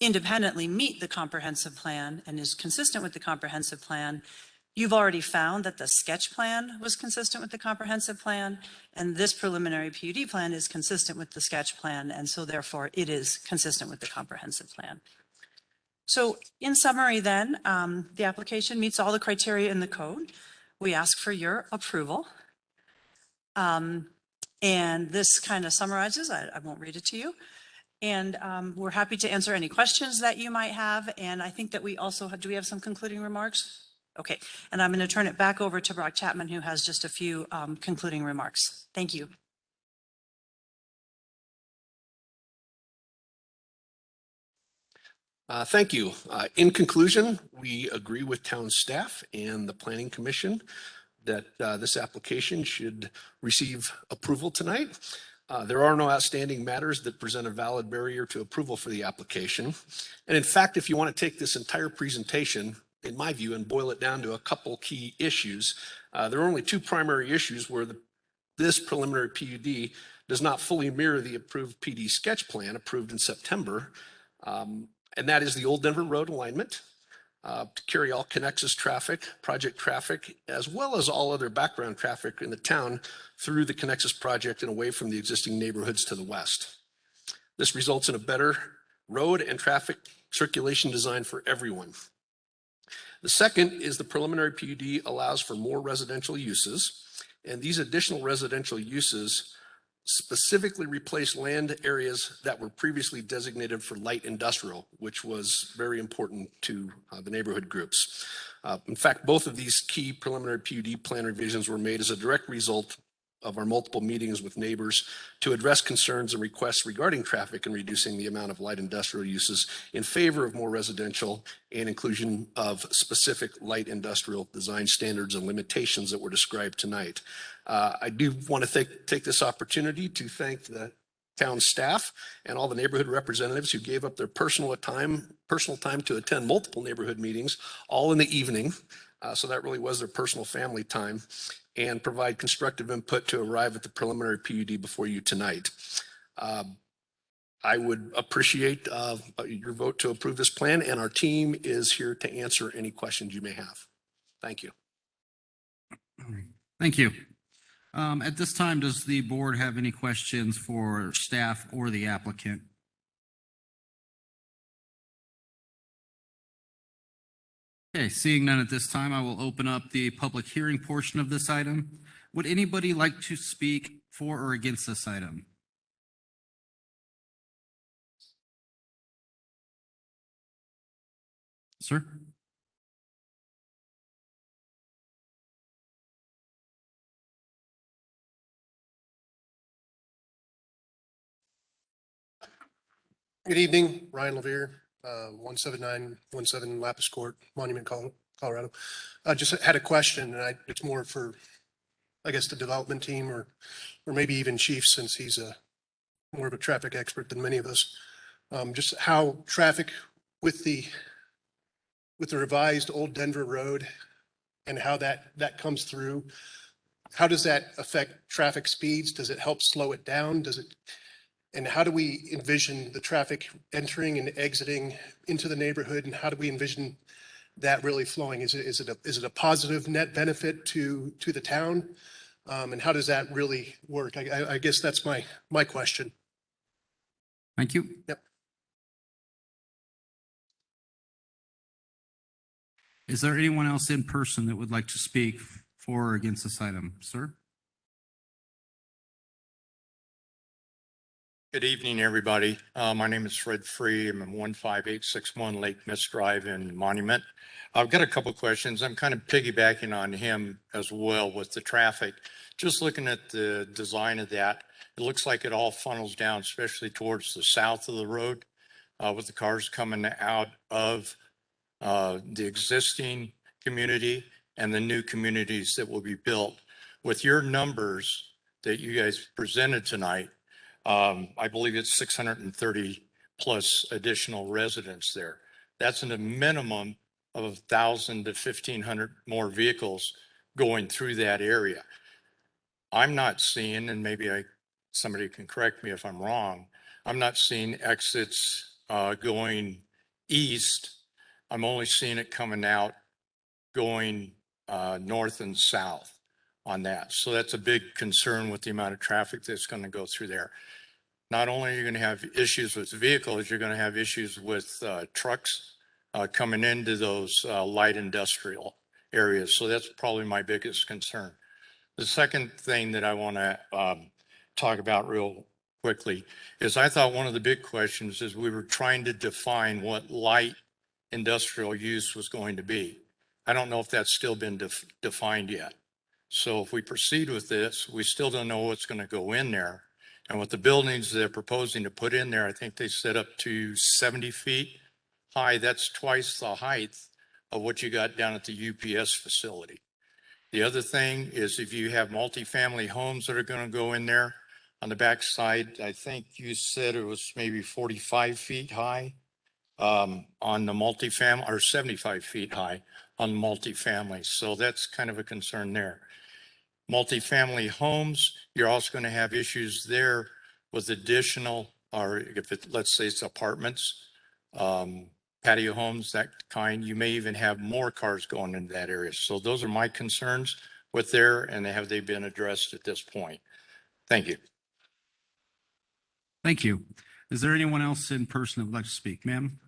independently meet the comprehensive plan and is consistent with the comprehensive plan, you've already found that the sketch plan was consistent with the comprehensive plan, and this preliminary PUD plan is consistent with the sketch plan, and so therefore it is consistent with the comprehensive plan. So in summary then, the application meets all the criteria in the code. We ask for your approval. And this kind of summarizes, I won't read it to you. And we're happy to answer any questions that you might have. And I think that we also have, do we have some concluding remarks? Okay, and I'm going to turn it back over to Brock Chapman, who has just a few concluding remarks. Thank you. Thank you. In conclusion, we agree with town staff and the Planning Commission that this application should receive approval tonight. There are no outstanding matters that present a valid barrier to approval for the application. And in fact, if you want to take this entire presentation, in my view, and boil it down to a couple key issues, there are only two primary issues where this preliminary PUD does not fully mirror the approved PD sketch plan approved in September. And that is the Old Denver Road alignment to carry all Connexus traffic, project traffic, as well as all other background traffic in the town through the Connexus project and away from the existing neighborhoods to the west. This results in a better road and traffic circulation design for everyone. The second is the preliminary PUD allows for more residential uses, and these additional residential uses specifically replace land areas that were previously designated for light industrial, which was very important to the neighborhood groups. In fact, both of these key preliminary PUD plan revisions were made as a direct result of our multiple meetings with neighbors to address concerns and requests regarding traffic and reducing the amount of light industrial uses in favor of more residential and inclusion of specific light industrial design standards and limitations that were described tonight. I do want to take this opportunity to thank the town staff and all the neighborhood representatives who gave up their personal time to attend multiple neighborhood meetings, all in the evening. So that really was their personal family time, and provide constructive input to arrive at the preliminary PUD before you tonight. I would appreciate your vote to approve this plan, and our team is here to answer any questions you may have. Thank you. Thank you. At this time, does the board have any questions for staff or the applicant? Okay, seeing none at this time, I will open up the public hearing portion of this item. Would anybody like to speak for or against this item? Sir? Good evening, Ryan Levere, 17917 Lapis Court, Monument, Colorado. I just had a question, and it's more for, I guess, the development team or maybe even Chief, since he's more of a traffic expert than many of us. Just how traffic with the revised Old Denver Road and how that comes through. How does that affect traffic speeds? Does it help slow it down? And how do we envision the traffic entering and exiting into the neighborhood? And how do we envision that really flowing? Is it a positive net benefit to the town? And how does that really work? I guess that's my question. Thank you. Yep. Is there anyone else in person that would like to speak for or against this item? Sir? Good evening, everybody. My name is Fred Free. I'm at 15861 Lake Mist Drive in Monument. I've got a couple of questions. I'm kind of piggybacking on him as well with the traffic. Just looking at the design of that, it looks like it all funnels down, especially towards the south of the road, with the cars coming out of the existing community and the new communities that will be built. With your numbers that you guys presented tonight, I believe it's 630 plus additional residents there. That's in a minimum of 1,000 to 1,500 more vehicles going through that area. I'm not seeing, and maybe somebody can correct me if I'm wrong, I'm not seeing exits going east. I'm only seeing it coming out going north and south on that. So that's a big concern with the amount of traffic that's going to go through there. Not only are you going to have issues with vehicles, you're going to have issues with trucks coming into those light industrial areas. So that's probably my biggest concern. The second thing that I want to talk about real quickly is I thought one of the big questions is we were trying to define what light industrial use was going to be. I don't know if that's still been defined yet. So if we proceed with this, we still don't know what's going to go in there. And with the buildings they're proposing to put in there, I think they set up to 70 feet high. That's twice the height of what you got down at the UPS facility. The other thing is if you have multifamily homes that are going to go in there on the backside, I think you said it was maybe 45 feet high on the multifamily, or 75 feet high on multifamily. So that's kind of a concern there. Multifamily homes, you're also going to have issues there with additional, or if it, let's say it's apartments, patio homes, that kind, you may even have more cars going into that area. So those are my concerns with there, and have they been addressed at this point? Thank you. Thank you. Is there anyone else in person that would like to speak? Ma'am?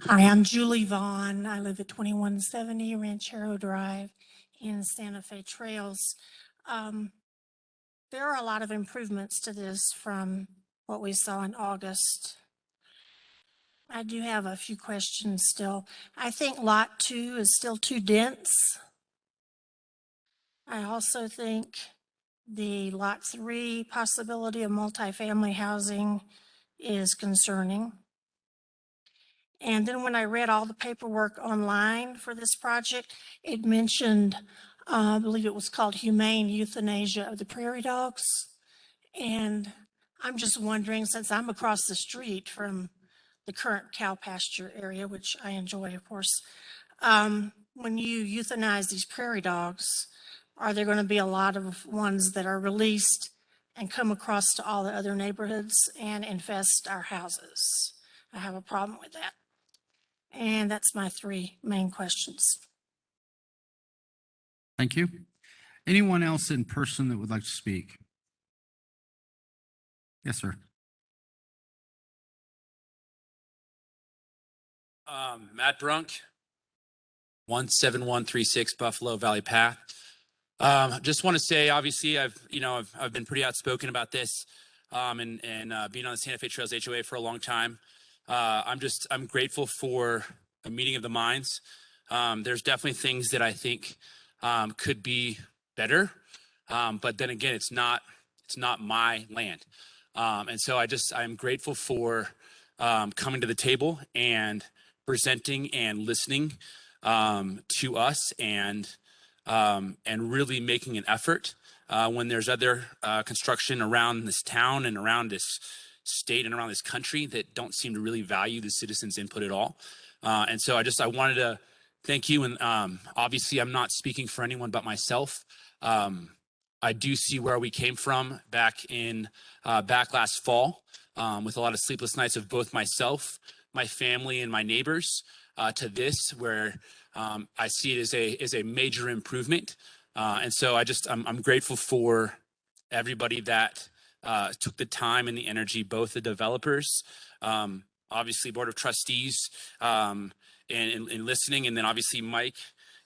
Hi, I'm Julie Vaughn. I live at 2170 Ranchero Drive in Santa Fe Trails. There are a lot of improvements to this from what we saw in August. I do have a few questions still. I think Lot 2 is still too dense. I also think the Lot 3 possibility of multifamily housing is concerning. And then when I read all the paperwork online for this project, it mentioned, I believe it was called humane euthanasia of the prairie dogs. And I'm just wondering, since I'm across the street from the current cow pasture area, which I enjoy, of course, when you euthanize these prairie dogs, are there going to be a lot of ones that are released and come across to all the other neighborhoods and infest our houses? I have a problem with that. And that's my three main questions. Thank you. Anyone else in person that would like to speak? Yes, sir. Matt Brunk, 17136 Buffalo Valley Path. Just want to say, obviously, I've been pretty outspoken about this, and being on the Santa Fe Trails HOA for a long time. I'm grateful for a meeting of the minds. There's definitely things that I think could be better, but then again, it's not my land, and so I'm grateful for coming to the table and presenting and listening to us and really making an effort when there's other construction around this town and around this state and around this country that don't seem to really value the citizens' input at all. And so I wanted to thank you. And obviously I'm not speaking for anyone but myself. I do see where we came from back last fall with a lot of sleepless nights of both myself, my family, and my neighbors to this, where I see it as a major improvement. And so I'm grateful for everybody that took the time and the energy, both the developers, obviously Board of Trustees, in listening, and then obviously Mike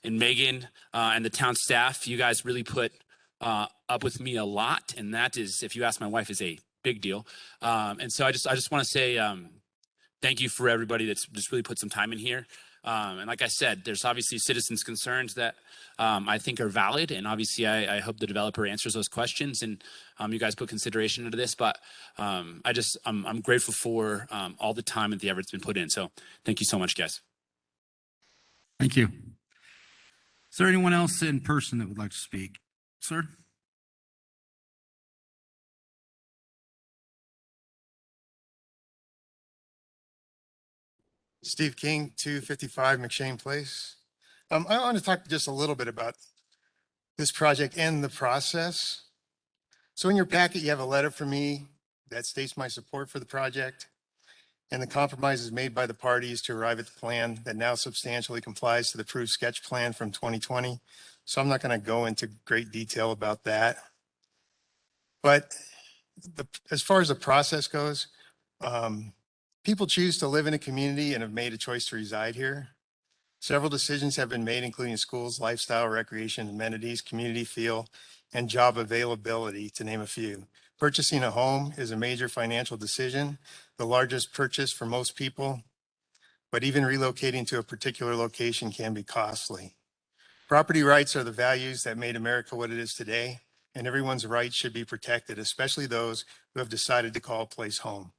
and Megan and the town staff. You guys really put up with me a lot, and that is, if you ask my wife, is a big deal. And so I just want to say thank you for everybody that's just really put some time in here. And like I said, there's obviously citizens' concerns that I think are valid, and obviously I hope the developer answers those questions, and you guys put consideration into this. But I'm grateful for all the time and the effort that's been put in. So thank you so much, guys. Thank you. Is there anyone else in person that would like to speak? Sir? Steve King, 255 McShane Place. I want to talk just a little bit about this project and the process. So in your packet, you have a letter from me that states my support for the project and the compromises made by the parties to arrive at the plan that now substantially complies to the approved sketch plan from 2020. So I'm not going to go into great detail about that. But as far as the process goes, people choose to live in a community and have made a choice to reside here. Several decisions have been made, including schools, lifestyle, recreation, amenities, community feel, and job availability, to name a few. Purchasing a home is a major financial decision, the largest purchase for most people, but even relocating to a particular location can be costly. Property rights are the values that made America what it is today, and everyone's rights should be protected, especially those who have decided to call a place home.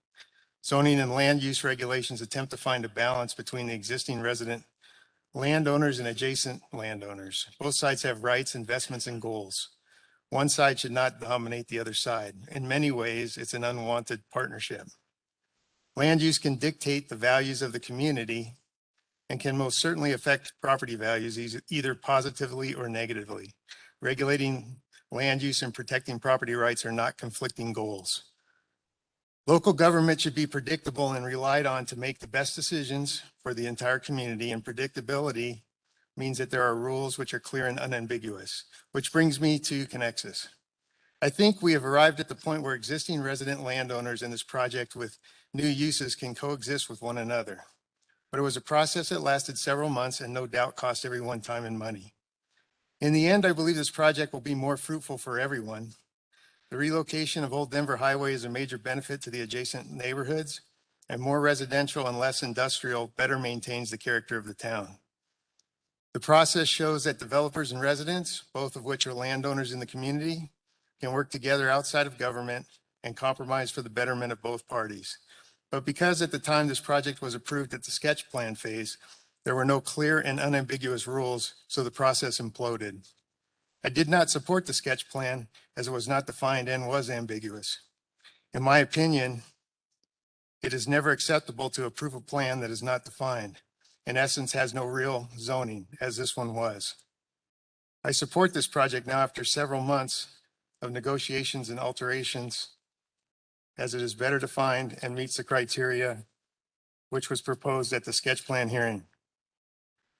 Zoning and land use regulations attempt to find a balance between the existing resident landowners and adjacent landowners. Both sides have rights, investments, and goals. One side should not dominate the other side. In many ways, it's an unwanted partnership. Land use can dictate the values of the community and can most certainly affect property values either positively or negatively. Regulating land use and protecting property rights are not conflicting goals. Local government should be predictable and relied on to make the best decisions for the entire community, and predictability means that there are rules which are clear and unambiguous, which brings me to Connexus. I think we have arrived at the point where existing resident landowners in this project with new uses can coexist with one another. But it was a process that lasted several months and no doubt cost everyone time and money. In the end, I believe this project will be more fruitful for everyone. The relocation of Old Denver Highway is a major benefit to the adjacent neighborhoods, and more residential and less industrial better maintains the character of the town. The process shows that developers and residents, both of which are landowners in the community, can work together outside of government and compromise for the betterment of both parties. But because at the time this project was approved at the sketch plan phase, there were no clear and unambiguous rules, so the process imploded. I did not support the sketch plan as it was not defined and was ambiguous. In my opinion, it is never acceptable to approve a plan that is not defined, in essence has no real zoning, as this one was. I support this project now after several months of negotiations and alterations, as it is better defined and meets the criteria which was proposed at the sketch plan hearing.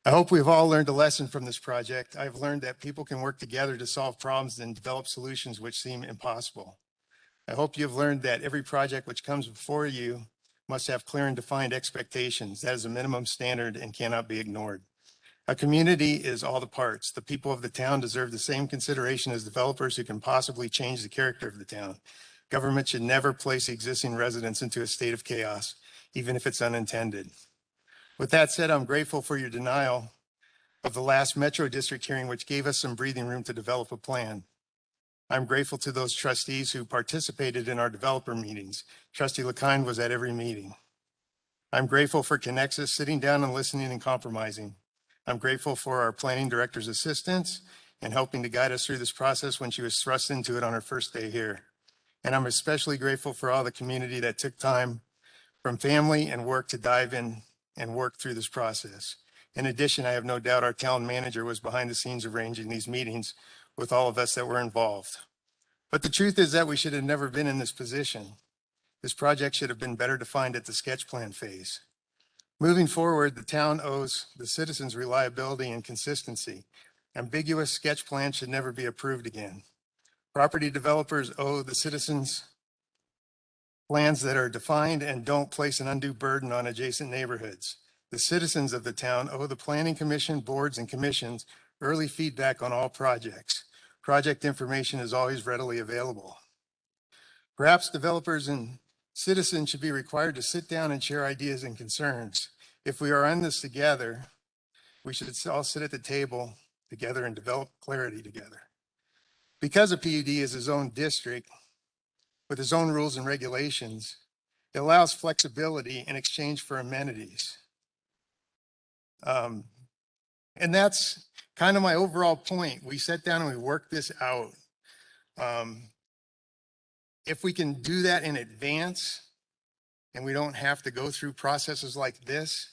I hope we've all learned a lesson from this project. I've learned that people can work together to solve problems and develop solutions which seem impossible. I hope you've learned that every project which comes before you must have clear and defined expectations. That is a minimum standard and cannot be ignored. A community is all the parts. The people of the town deserve the same consideration as developers who can possibly change the character of the town. Government should never place existing residents into a state of chaos, even if it's unintended. With that said, I'm grateful for your denial of the last Metro District hearing, which gave us some breathing room to develop a plan. I'm grateful to those trustees who participated in our developer meetings. Trustee LeKind was at every meeting. I'm grateful for Connexus sitting down and listening and compromising. I'm grateful for our planning director's assistance and helping to guide us through this process when she was thrust into it on her first day here. And I'm especially grateful for all the community that took time from family and work to dive in and work through this process. In addition, I have no doubt our town manager was behind the scenes arranging these meetings with all of us that were involved. But the truth is that we should have never been in this position. This project should have been better defined at the sketch plan phase. Moving forward, the town owes the citizens reliability and consistency. Ambiguous sketch plans should never be approved again. Property developers owe the citizens plans that are defined and don't place an undue burden on adjacent neighborhoods. The citizens of the town owe the planning commission, boards, and commissions early feedback on all projects. Project information is always readily available. Perhaps developers and citizens should be required to sit down and share ideas and concerns. If we are in this together, we should all sit at the table together and develop clarity together. Because a PUD is its own district with its own rules and regulations, it allows flexibility in exchange for amenities. And that's kind of my overall point. We sat down and we worked this out. If we can do that in advance and we don't have to go through processes like this,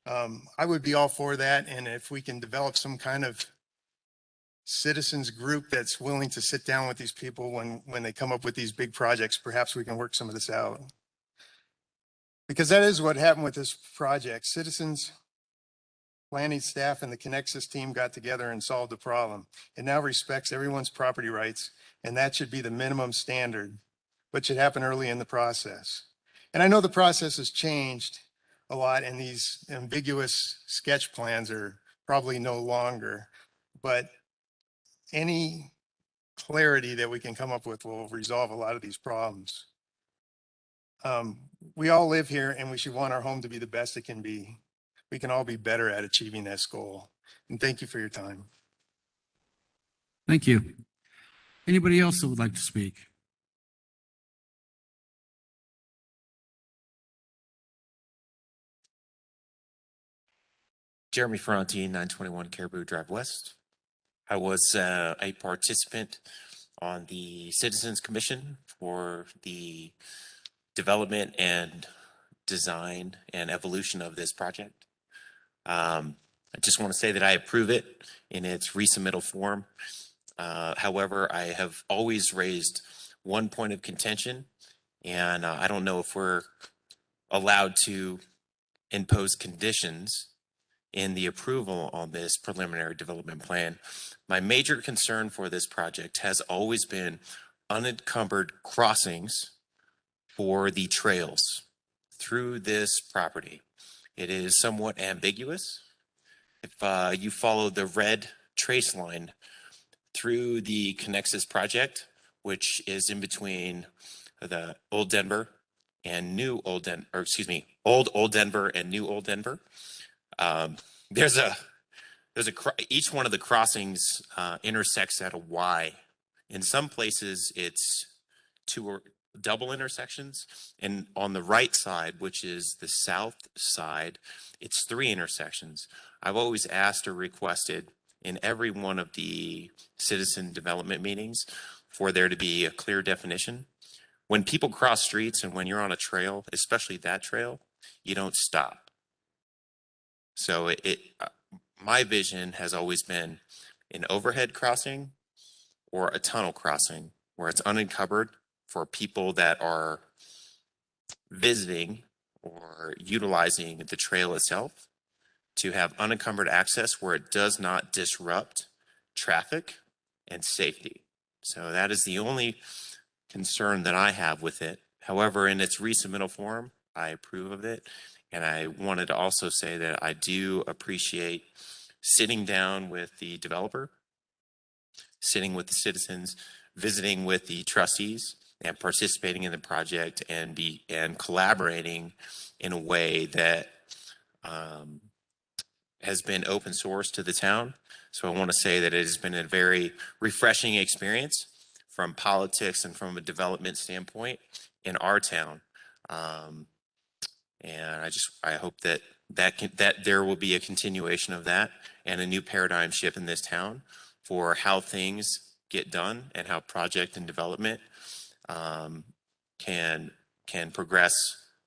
I would be all for that. And if we can develop some kind of citizens group that's willing to sit down with these people when they come up with these big projects, perhaps we can work some of this out. Because that is what happened with this project. Citizens, planning staff, and the Connexus team got together and solved the problem. It now respects everyone's property rights, and that should be the minimum standard, but should happen early in the process. And I know the process has changed a lot, and these ambiguous sketch plans are probably no longer, but any clarity that we can come up with will resolve a lot of these problems. We all live here and we should want our home to be the best it can be. We can all be better at achieving this goal. And thank you for your time. Thank you. Anybody else that would like to speak? Jeremy Ferrantine, 921 Caribou Drive West. I was a participant on the Citizens Commission for the development and design and evolution of this project. I just want to say that I approve it in its resubmittal form. However, I have always raised one point of contention, and I don't know if we're allowed to impose conditions in the approval on this preliminary development plan. My major concern for this project has always been unencumbered crossings for the trails through this property. It is somewhat ambiguous. If you follow the red trace line through the Connexus project, which is in between the Old Denver and New Old Denver, or excuse me, Old Denver and New Old Denver, each one of the crossings intersects at a Y. In some places, it's two or double intersections, and on the right side, which is the south side, it's 3 intersections. I've always asked or requested in every one of the citizen development meetings for there to be a clear definition. When people cross streets and when you're on a trail, especially that trail, you don't stop. So my vision has always been an overhead crossing or a tunnel crossing where it's unencumbered for people that are visiting or utilizing the trail itself, to have unencumbered access where it does not disrupt traffic and safety. So that is the only concern that I have with it. However, in its resubmittal form, I approve of it. And I wanted to also say that I do appreciate sitting down with the developer, sitting with the citizens, visiting with the trustees, and participating in the project and collaborating in a way that has been open source to the town. So I want to say that it has been a very refreshing experience from politics and from a development standpoint in our town. And I hope that there will be a continuation of that and a new paradigm shift in this town for how things get done and how project and development can progress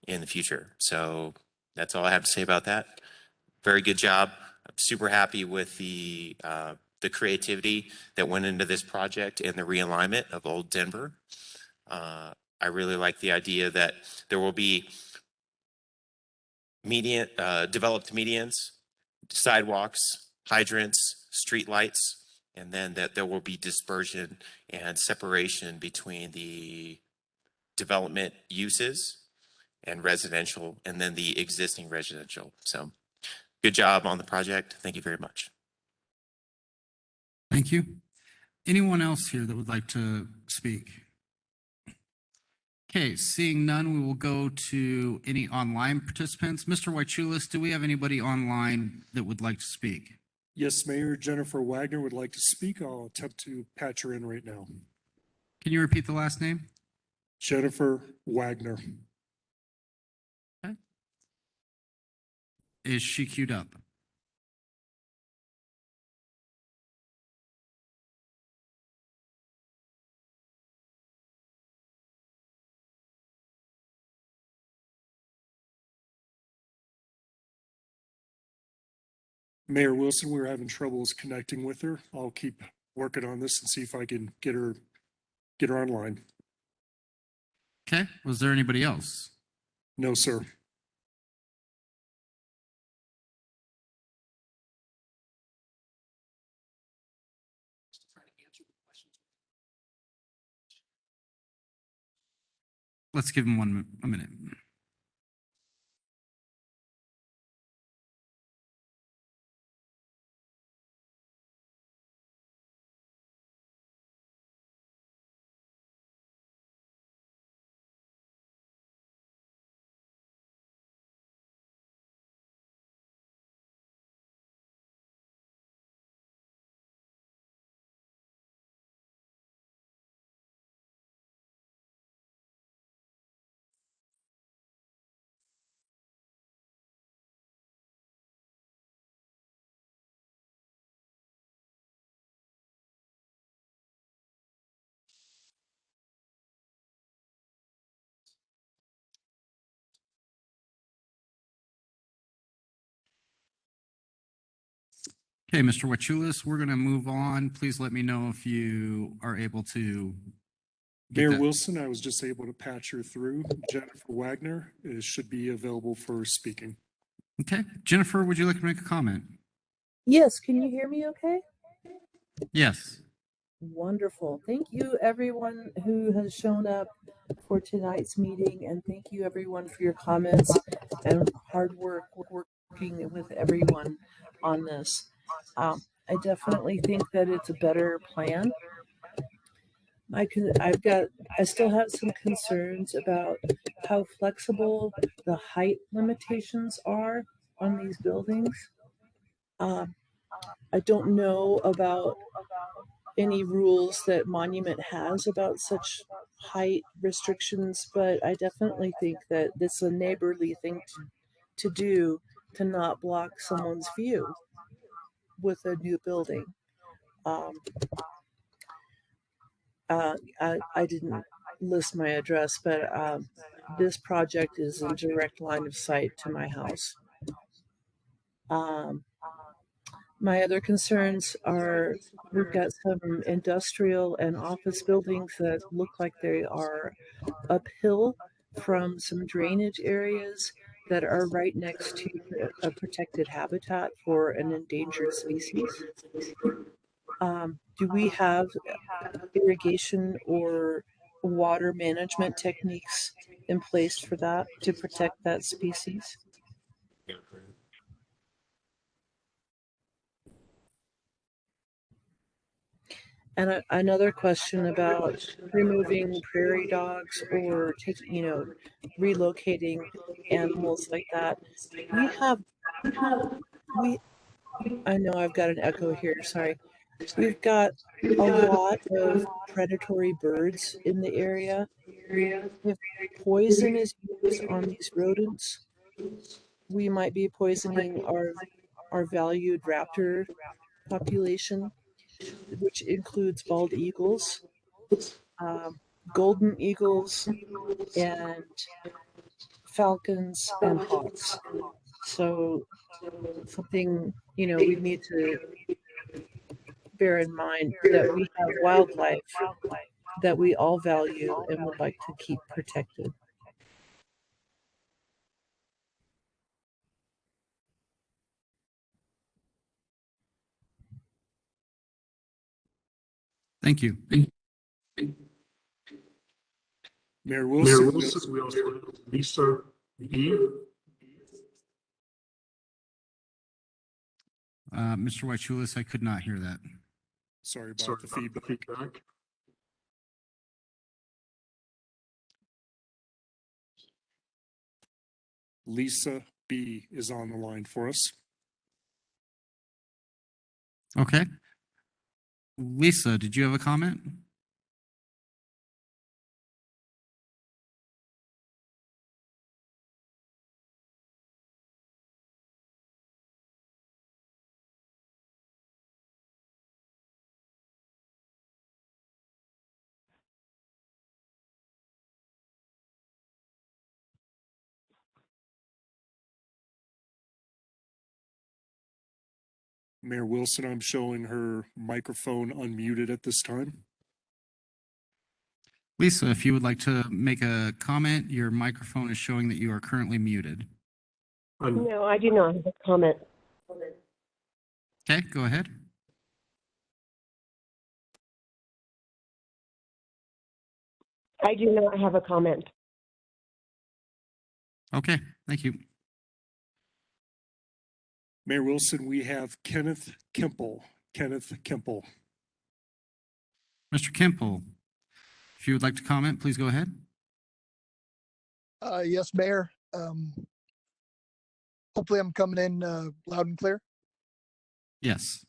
in the future. So that's all I have to say about that. Very good job. I'm super happy with the creativity that went into this project and the realignment of Old Denver. I really like the idea that there will be developed medians, sidewalks, hydrants, street lights, and then that there will be dispersion and separation between the development uses and residential, and then the existing residential. So good job on the project. Thank you very much. Thank you. Anyone else here that would like to speak? Okay, seeing none, we will go to any online participants. Mr. Wychulis, do we have anybody online that would like to speak? Yes, Mayor Jennifer Wagner would like to speak. I'll attempt to patch her in right now. Can you repeat the last name? Jennifer Wagner. Okay. Is she queued up? Mayor Wilson, we're having troubles connecting with her. I'll keep working on this and see if I can get her online. Okay, was there anybody else? No, sir. Let's give him a minute. Okay, Mr. Wachulis, we're going to move on. Please let me know if you are able to. Mayor Wilson, I was just able to patch her through. Jennifer Wagner should be available for speaking. Okay, Jennifer, would you like to make a comment? Yes, can you hear me okay? Yes. Wonderful. Thank you, everyone who has shown up for tonight's meeting, and thank you, everyone, for your comments and hard work working with everyone on this. I definitely think that it's a better plan. I still have some concerns about how flexible the height limitations are on these buildings. I don't know about any rules that Monument has about such height restrictions, but I definitely think that this is a neighborly thing to do, to not block someone's view with a new building. I didn't list my address, but this project is in direct line of sight to my house. My other concerns are we've got some industrial and office buildings that look like they are uphill from some drainage areas that are right next to a protected habitat for an endangered species. Do we have irrigation or water management techniques in place for that to protect that species? And another question about removing prairie dogs or taking, relocating animals like that. I know I've got an echo here, sorry. We've got a lot of predatory birds in the area. If poison is used on these rodents, we might be poisoning our valued raptor population, which includes bald eagles, golden eagles, and falcons and hawks. So something, we need to bear in mind that we have wildlife that we all value and would like to keep protected. Thank you. Mayor Wilson, we also have Lisa B. Mr. Waichulis, I could not hear that. Sorry about the feedback. Lisa B is on the line for us. Okay. Lisa, did you have a comment? Mayor Wilson, I'm showing her microphone unmuted at this time. Lisa, if you would like to make a comment, your microphone is showing that you are currently muted. No, I do not have a comment. Okay, go ahead. I do not have a comment. Okay, thank you. Mayor Wilson, we have Kenneth Kimple. Kenneth Kimple. Mr. Kimple, if you would like to comment, please go ahead. Yes, Mayor. Hopefully I'm coming in loud and clear. Yes.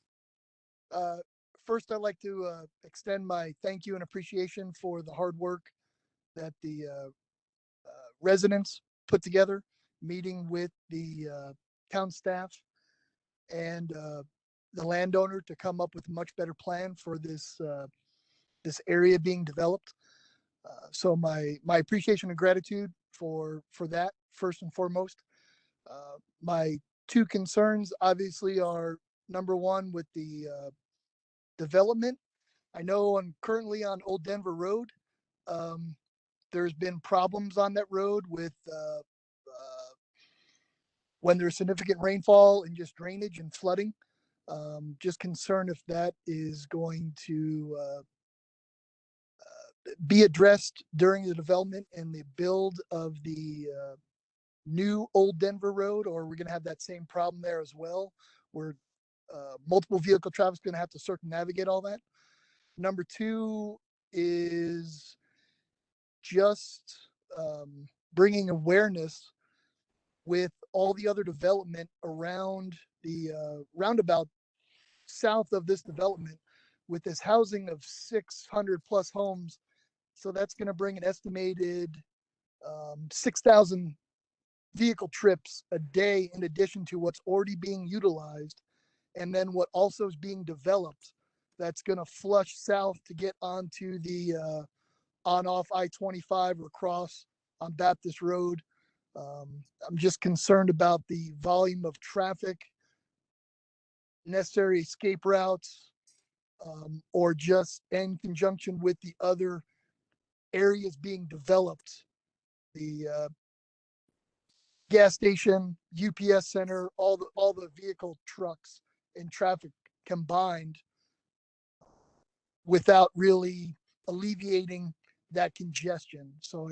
First, I'd like to extend my thank you and appreciation for the hard work that the residents put together, meeting with the town staff and the landowner to come up with a much better plan for this this area being developed. So my appreciation and gratitude for that first and foremost. My two concerns obviously are number one with the development. I know currently on Old Denver Road, there's been problems on that road with when there's significant rainfall and just drainage and flooding. Just concerned if that is going to be addressed during the development and the build of the new Old Denver Road, or we're going to have that same problem there as well, where multiple vehicle traffic is going to have to circumnavigate all that. Number two is just bringing awareness with all the other development around the roundabout south of this development with this housing of 600 plus homes. So that's going to bring an estimated 6,000 vehicle trips a day in addition to what's already being utilized. And then what also is being developed that's going to flush south to get onto the on-off I-25 or cross on Baptist Road. I'm just concerned about the volume of traffic, necessary escape routes, or just in conjunction with the other areas being developed, the gas station, UPS center, all the vehicle trucks and traffic combined without really alleviating that congestion. So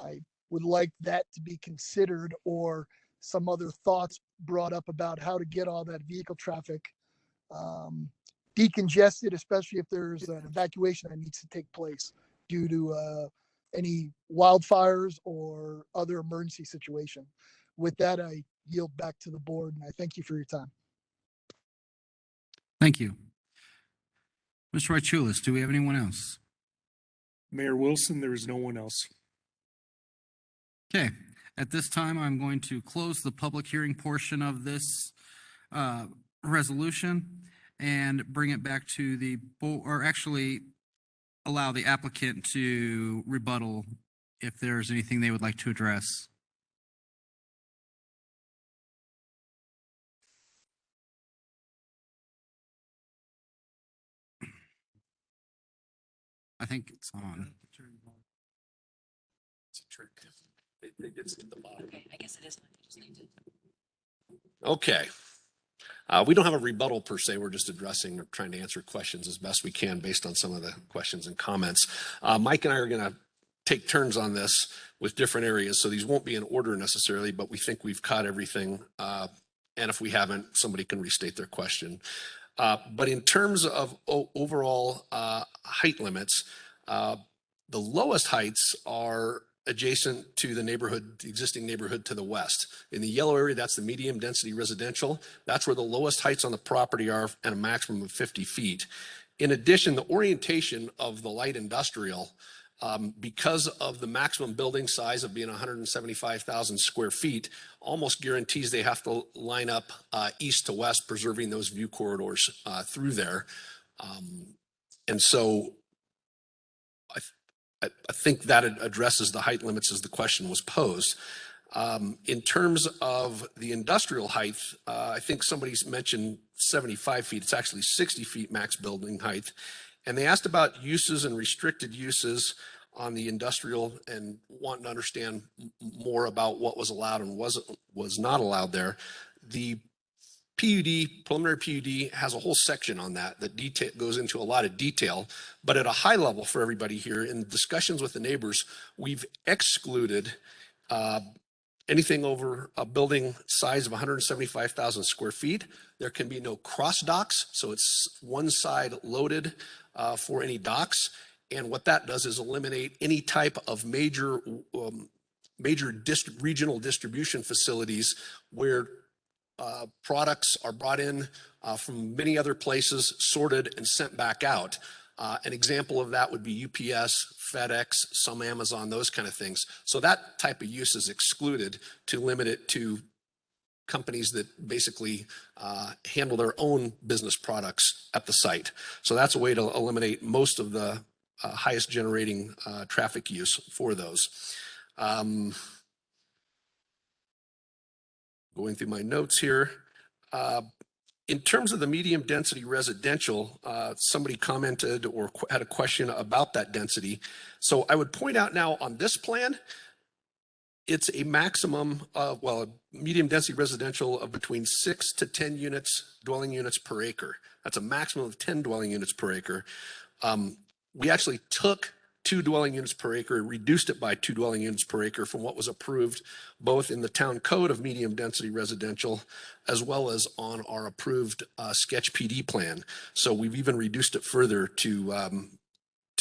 I would like that to be considered, or some other thoughts brought up about how to get all that vehicle traffic decongested, especially if there's an evacuation that needs to take place due to any wildfires or other emergency situation. With that, I yield back to the board, and I thank you for your time. Thank you. Mr. Waichulis, do we have anyone else? Mayor Wilson, there is no one else. Okay, at this time, I'm going to close the public hearing portion of this resolution and bring it back to the board, or actually allow the applicant to rebuttal if there's anything they would like to address. I think it's on. It's a trick. It's at the bottom. Okay, I guess it is. I just need to. Okay. We don't have a rebuttal per se. We're just addressing or trying to answer questions as best we can based on some of the questions and comments. Mike and I are going to take turns on this with different areas. So these won't be in order necessarily, but we think we've caught everything. And if we haven't, somebody can restate their question. But in terms of overall height limits, the lowest heights are adjacent to the neighborhood, the existing neighborhood to the west. In the yellow area, that's the medium density residential. That's where the lowest heights on the property are at a maximum of 50 feet. In addition, the orientation of the light industrial, because of the maximum building size of being 175,000 square feet, almost guarantees they have to line up east to west, preserving those view corridors through there. And so I think that addresses the height limits as the question was posed. In terms of the industrial height, I think somebody's mentioned 75 feet. It's actually 60 feet max building height. And they asked about uses and restricted uses on the industrial and wanting to understand more about what was allowed and was not allowed there. The PUD, preliminary PUD, has a whole section on that goes into a lot of detail. But at a high level for everybody here, in discussions with the neighbors, we've excluded anything over a building size of 175,000 square feet. There can be no cross docks, so it's one side loaded for any docks. And what that does is eliminate any type of major regional distribution facilities where products are brought in from many other places, sorted and sent back out. An example of that would be UPS, FedEx, some Amazon, those kind of things. So that type of use is excluded to limit it to companies that basically handle their own business products at the site. So that's a way to eliminate most of the highest generating traffic use for those. Going through my notes here. In terms of the medium density residential, somebody commented or had a question about that density. So I would point out now on this plan, it's a maximum of, well, medium density residential of between 6 to 10 units, dwelling units per acre. That's a maximum of 10 dwelling units per acre. We actually took 2 dwelling units per acre, reduced it by 2 dwelling units per acre from what was approved both in the town code of medium density residential as well as on our approved sketch PD plan. So we've even reduced it further to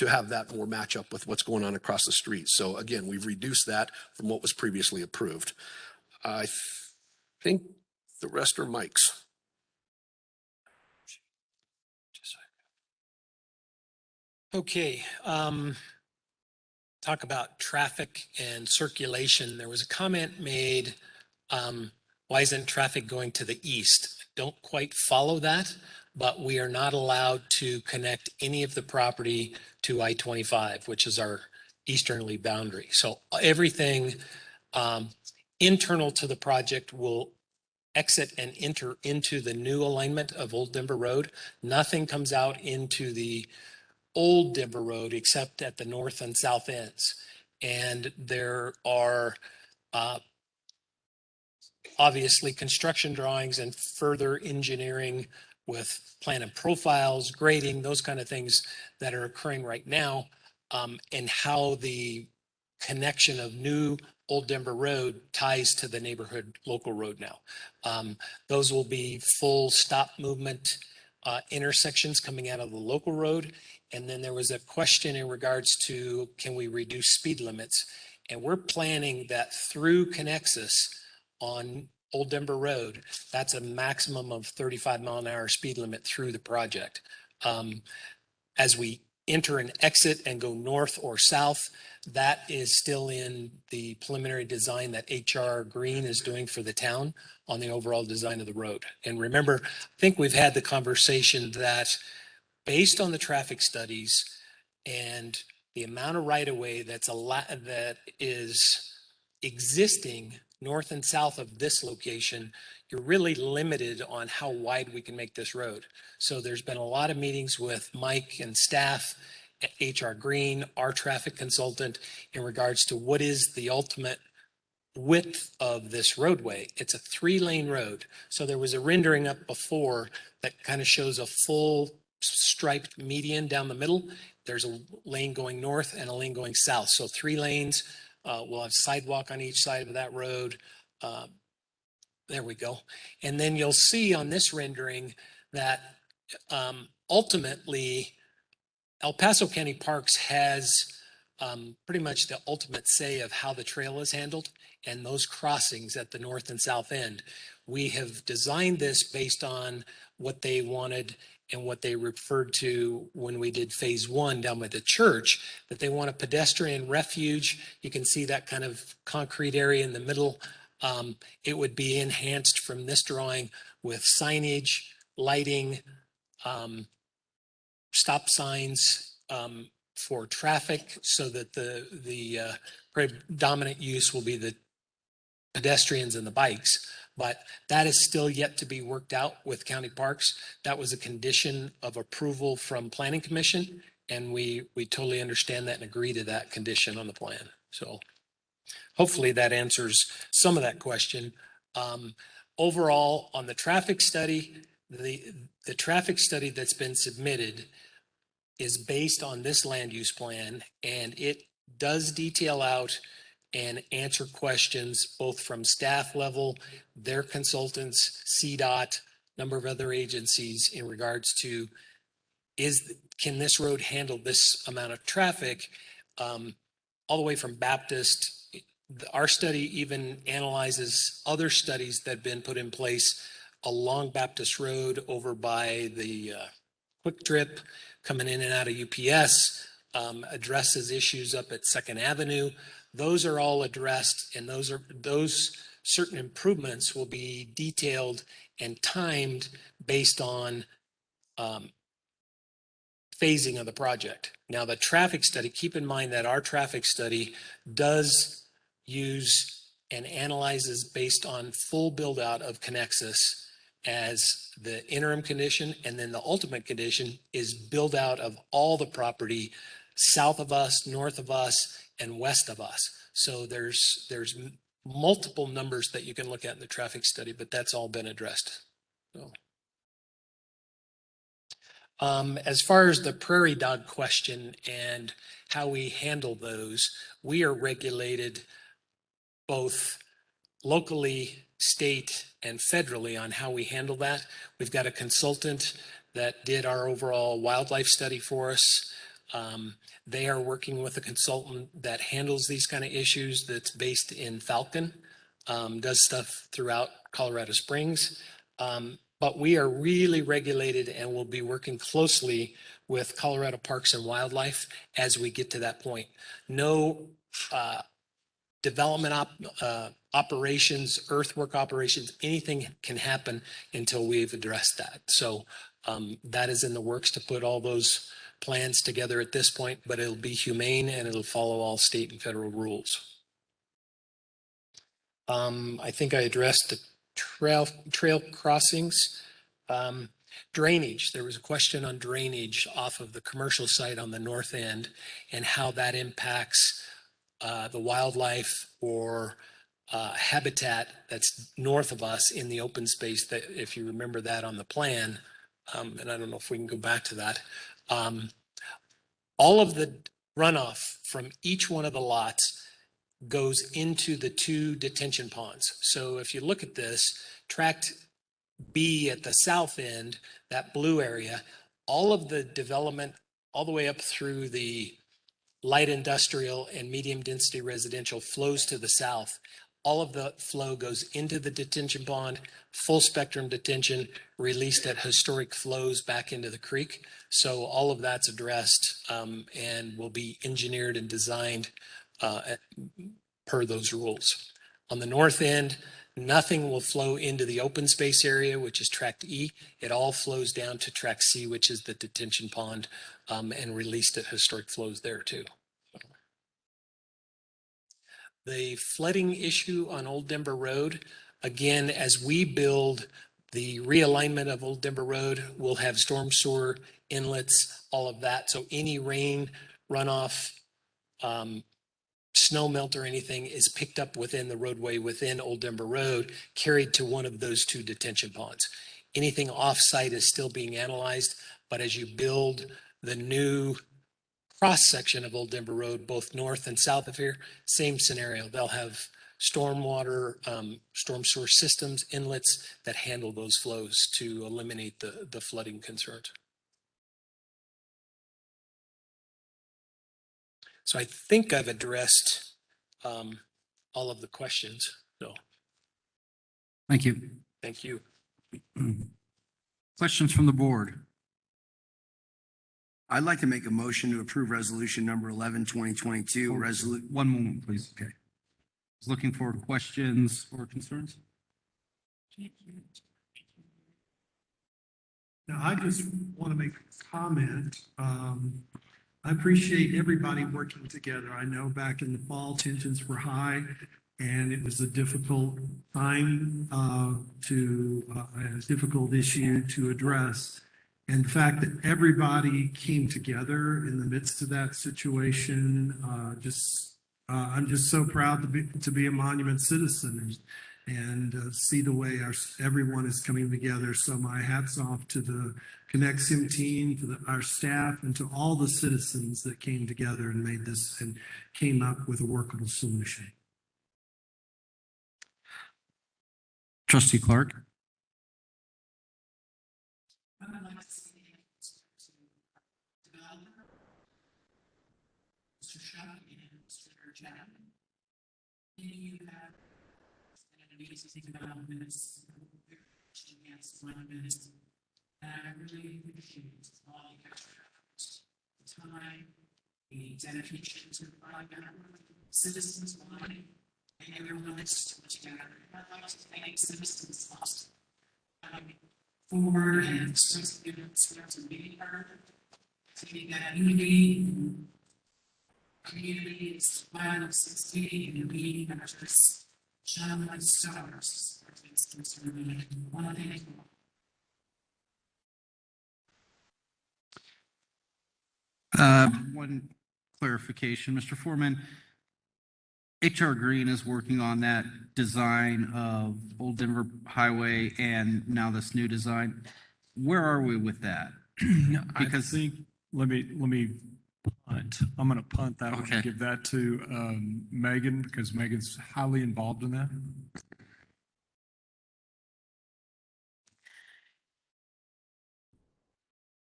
have that more match up with what's going on across the street. So again, we've reduced that from what was previously approved. I think the rest are Mike's. Okay, talk about traffic and circulation. There was a comment made, why isn't traffic going to the east? Don't quite follow that, but we are not allowed to connect any of the property to I-25, which is our easterly boundary. So everything internal to the project will exit and enter into the new alignment of Old Denver Road. Nothing comes out into the Old Denver Road except at the north and south ends. And there are obviously construction drawings and further engineering with plan and profiles, grading, those kind of things that are occurring right now, and how the connection of new Old Denver Road ties to the neighborhood local road now. Those will be full stop movement intersections coming out of the local road. And then there was a question in regards to, can we reduce speed limits? And we're planning that through Connexus on Old Denver Road, that's a maximum of 35 mile an hour speed limit through the project. As we enter and exit and go north or south, that is still in the preliminary design that HR Green is doing for the town on the overall design of the road. And remember, I think we've had the conversation that based on the traffic studies and the amount of right-of-way that is existing north and south of this location, you're really limited on how wide we can make this road. So there's been a lot of meetings with Mike and staff at HR Green, our traffic consultant, in regards to what is the ultimate width of this roadway. It's a 3-lane road. So there was a rendering up before that kind of shows a full striped median down the middle. There's a lane going north and a lane going south. So 3 lanes. We'll have sidewalk on each side of that road. There we go. And then you'll see on this rendering that ultimately El Paso County Parks has pretty much the ultimate say of how the trail is handled and those crossings at the north and south end. We have designed this based on what they wanted and what they referred to when we did phase 1 down by the church, that they want a pedestrian refuge. You can see that kind of concrete area in the middle. It would be enhanced from this drawing with signage, lighting, stop signs for traffic, so that the predominant use will be the pedestrians and the bikes. But that is still yet to be worked out with county parks. That was a condition of approval from Planning Commission, and we totally understand that and agree to that condition on the plan. So hopefully that answers some of that question. Overall, on the traffic study, the traffic study that's been submitted is based on this land use plan, and it does detail out and answer questions both from staff level, their consultants, CDOT, number of other agencies in regards to can this road handle this amount of traffic, all the way from Baptist. Our study even analyzes other studies that have been put in place along Baptist Road over by the Quick Trip coming in and out of UPS, addresses issues up at 2nd Avenue. Those are all addressed, and those certain improvements will be detailed and timed based on phasing of the project. Now, the traffic study, keep in mind that our traffic study does use and analyzes based on full build out of Connexus as the interim condition, and then the ultimate condition is build out of all the property south of us, north of us, and west of us. So there's multiple numbers that you can look at in the traffic study, but that's all been addressed. So. As far as the prairie dog question and how we handle those, we are regulated both locally, state, and federally on how we handle that. We've got a consultant that did our overall wildlife study for us. They are working with a consultant that handles these kind of issues that's based in Falcon, does stuff throughout Colorado Springs. But we are really regulated and will be working closely with Colorado Parks and Wildlife as we get to that point. No development operations, earthwork operations, anything can happen until we've addressed that. So that is in the works to put all those plans together at this point, but it'll be humane and it'll follow all state and federal rules. I think I addressed the trail crossings. Drainage, there was a question on drainage off of the commercial site on the north end and how that impacts the wildlife or habitat that's north of us in the open space, that if you remember that on the plan, and I don't know if we can go back to that. All of the runoff from each one of the lots goes into the 2 detention ponds. So if you look at this, tract B at the south end, that blue area, all of the development all the way up through the light industrial and medium density residential flows to the south. All of the flow goes into the detention pond, full spectrum detention, released at historic flows back into the creek. So all of that's addressed and will be engineered and designed per those rules. On the north end, nothing will flow into the open space area, which is tract E. It all flows down to tract C, which is the detention pond, and released at historic flows there too. The flooding issue on Old Denver Road, again, as we build the realignment of Old Denver Road, we'll have storm sewer inlets, all of that. So any rain runoff, snow melt or anything is picked up within the roadway within Old Denver Road, carried to one of those 2 detention ponds. Anything off-site is still being analyzed, But as you build the new cross-section of Old Denver Road, both north and south of here, same scenario. They'll have stormwater, storm sewer systems, inlets that handle those flows to eliminate the flooding concerns. So I think I've addressed all of the questions. So Thank you. thank you. Questions from the board? I'd like to make a motion to approve resolution number 11, 2022. One moment, please. Okay. I was looking for questions or concerns. Now, I just want to make a comment. I appreciate everybody working together. I know back in the fall, tensions were high and it was a difficult time a difficult issue to address. And the fact that everybody came together in the midst of that situation, I'm just so proud to be a Monument citizen and see the way everyone is coming together. So my hat's off to the Connexium team, to our staff, and to all the citizens that came together and made this and came up with a workable solution. Trustee Clark. I really appreciate all the extra time, the dedication to the project, citizens' money, and everyone that's put together. I'd like to thank citizens lost forward and especially to be heard. Taking that community is violence, it's meeting and meeting actors, shine like stars. I want to thank you. One clarification, Mr. Foreman. HR Green is working on that design of Old Denver Highway and now this new design. Where are we with that? Because I think, let me punt. I'm going to punt that one and give that to Megan because Megan's highly involved in that.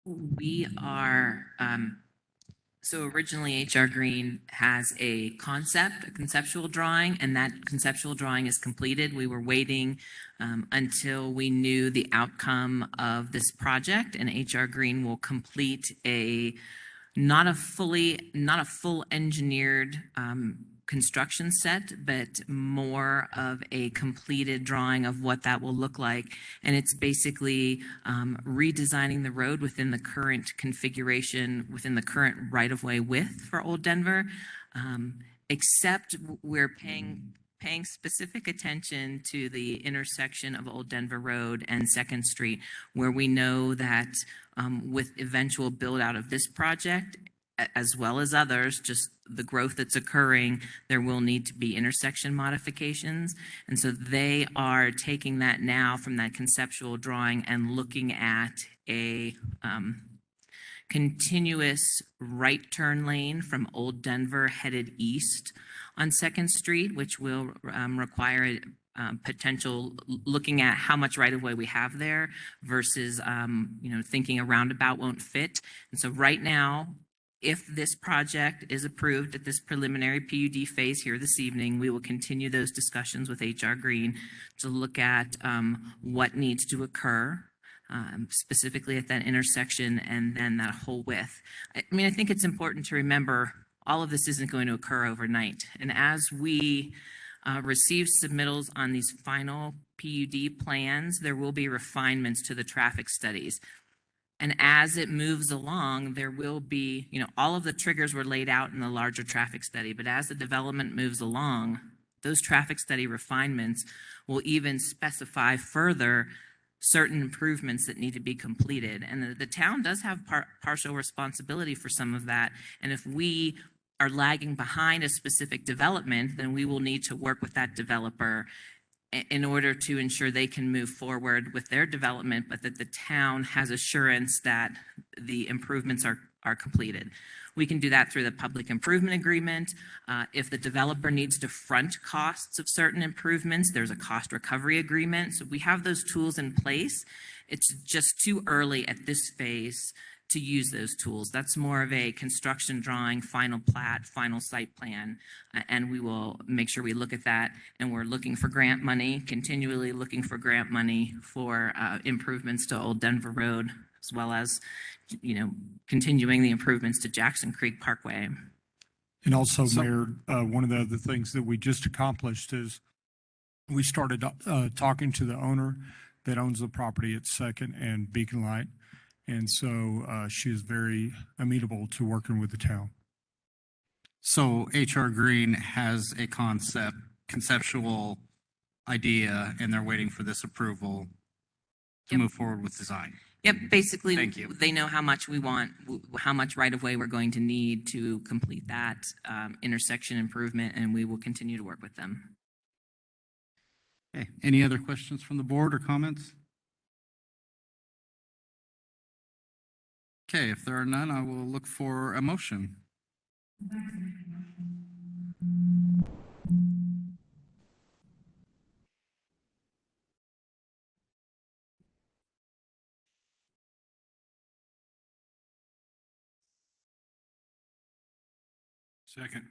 We are, so originally HR Green has a conceptual drawing, and that conceptual drawing is completed. We were waiting until we knew the outcome of this project, and HR Green will complete not a full engineered construction set, but more of a completed drawing of what that will look like. And it's basically redesigning the road within the current configuration, within the current right-of-way width for Old Denver, except we're paying specific attention to the intersection of Old Denver Road and 2nd Street, where we know that with eventual build out of this project, as well as others, just the growth that's occurring, there will need to be intersection modifications. And so they are taking that now from that conceptual drawing and looking at a continuous right turn lane from Old Denver headed east on 2nd Street, which will require potential looking at how much right of way we have there versus, thinking a roundabout won't fit. And so right now, if this project is approved at this preliminary PUD phase here this evening, we will continue those discussions with HR Green to look at what needs to occur, specifically at that intersection and then that whole width. I think it's important to remember all of this isn't going to occur overnight. And as we receive submittals on these final PUD plans, there will be refinements to the traffic studies. And as it moves along, there will be, all of the triggers were laid out in the larger traffic study, but as the development moves along, those traffic study refinements will even specify further certain improvements that need to be completed. And the town does have partial responsibility for some of that. And if we are lagging behind a specific development, then we will need to work with that developer in order to ensure they can move forward with their development, but that the town has assurance that the improvements are completed. We can do that through the public improvement agreement. If the developer needs to front costs of certain improvements, there's a cost recovery agreement. So we have those tools in place. It's just too early at this phase to use those tools. That's more of a construction drawing, final plat, final site plan, and we will make sure we look at that. And we're looking for grant money, continually looking for grant money for improvements to Old Denver Road, as well as, continuing the improvements to Jackson Creek Parkway. And also, Mayor, one of the other things that we just accomplished is we started talking to the owner that owns the property at Second and Beacon Light. And so she is very amenable to working with the town. So HR Green has a conceptual idea, and they're waiting for this approval to move forward with design. Yep, basically, Thank you. they know how much we want, how much right of way we're going to need to complete that intersection improvement, and we will continue to work with them. Okay, any other questions from the board or comments? Okay, if there are none, I will look for a motion. Second.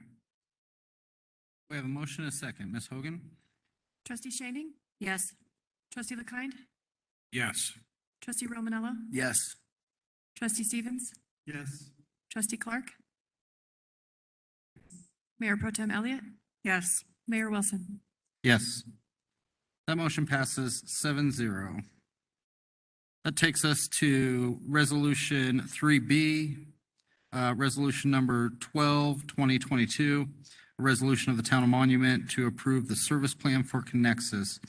We have a motion and a second. Ms. Hogan? Trustee Shaning? Yes. Trustee LeKind? Yes. Trustee Romanello? Yes. Trustee Stevens? Yes. Trustee Clark? Mayor Pro Tem Elliott? Yes. Mayor Wilson? Yes. That motion passes 7-0. That takes us to Resolution 3B, Resolution number 12, 2022, a resolution of the Town of Monument to approve the service plan for Connexus.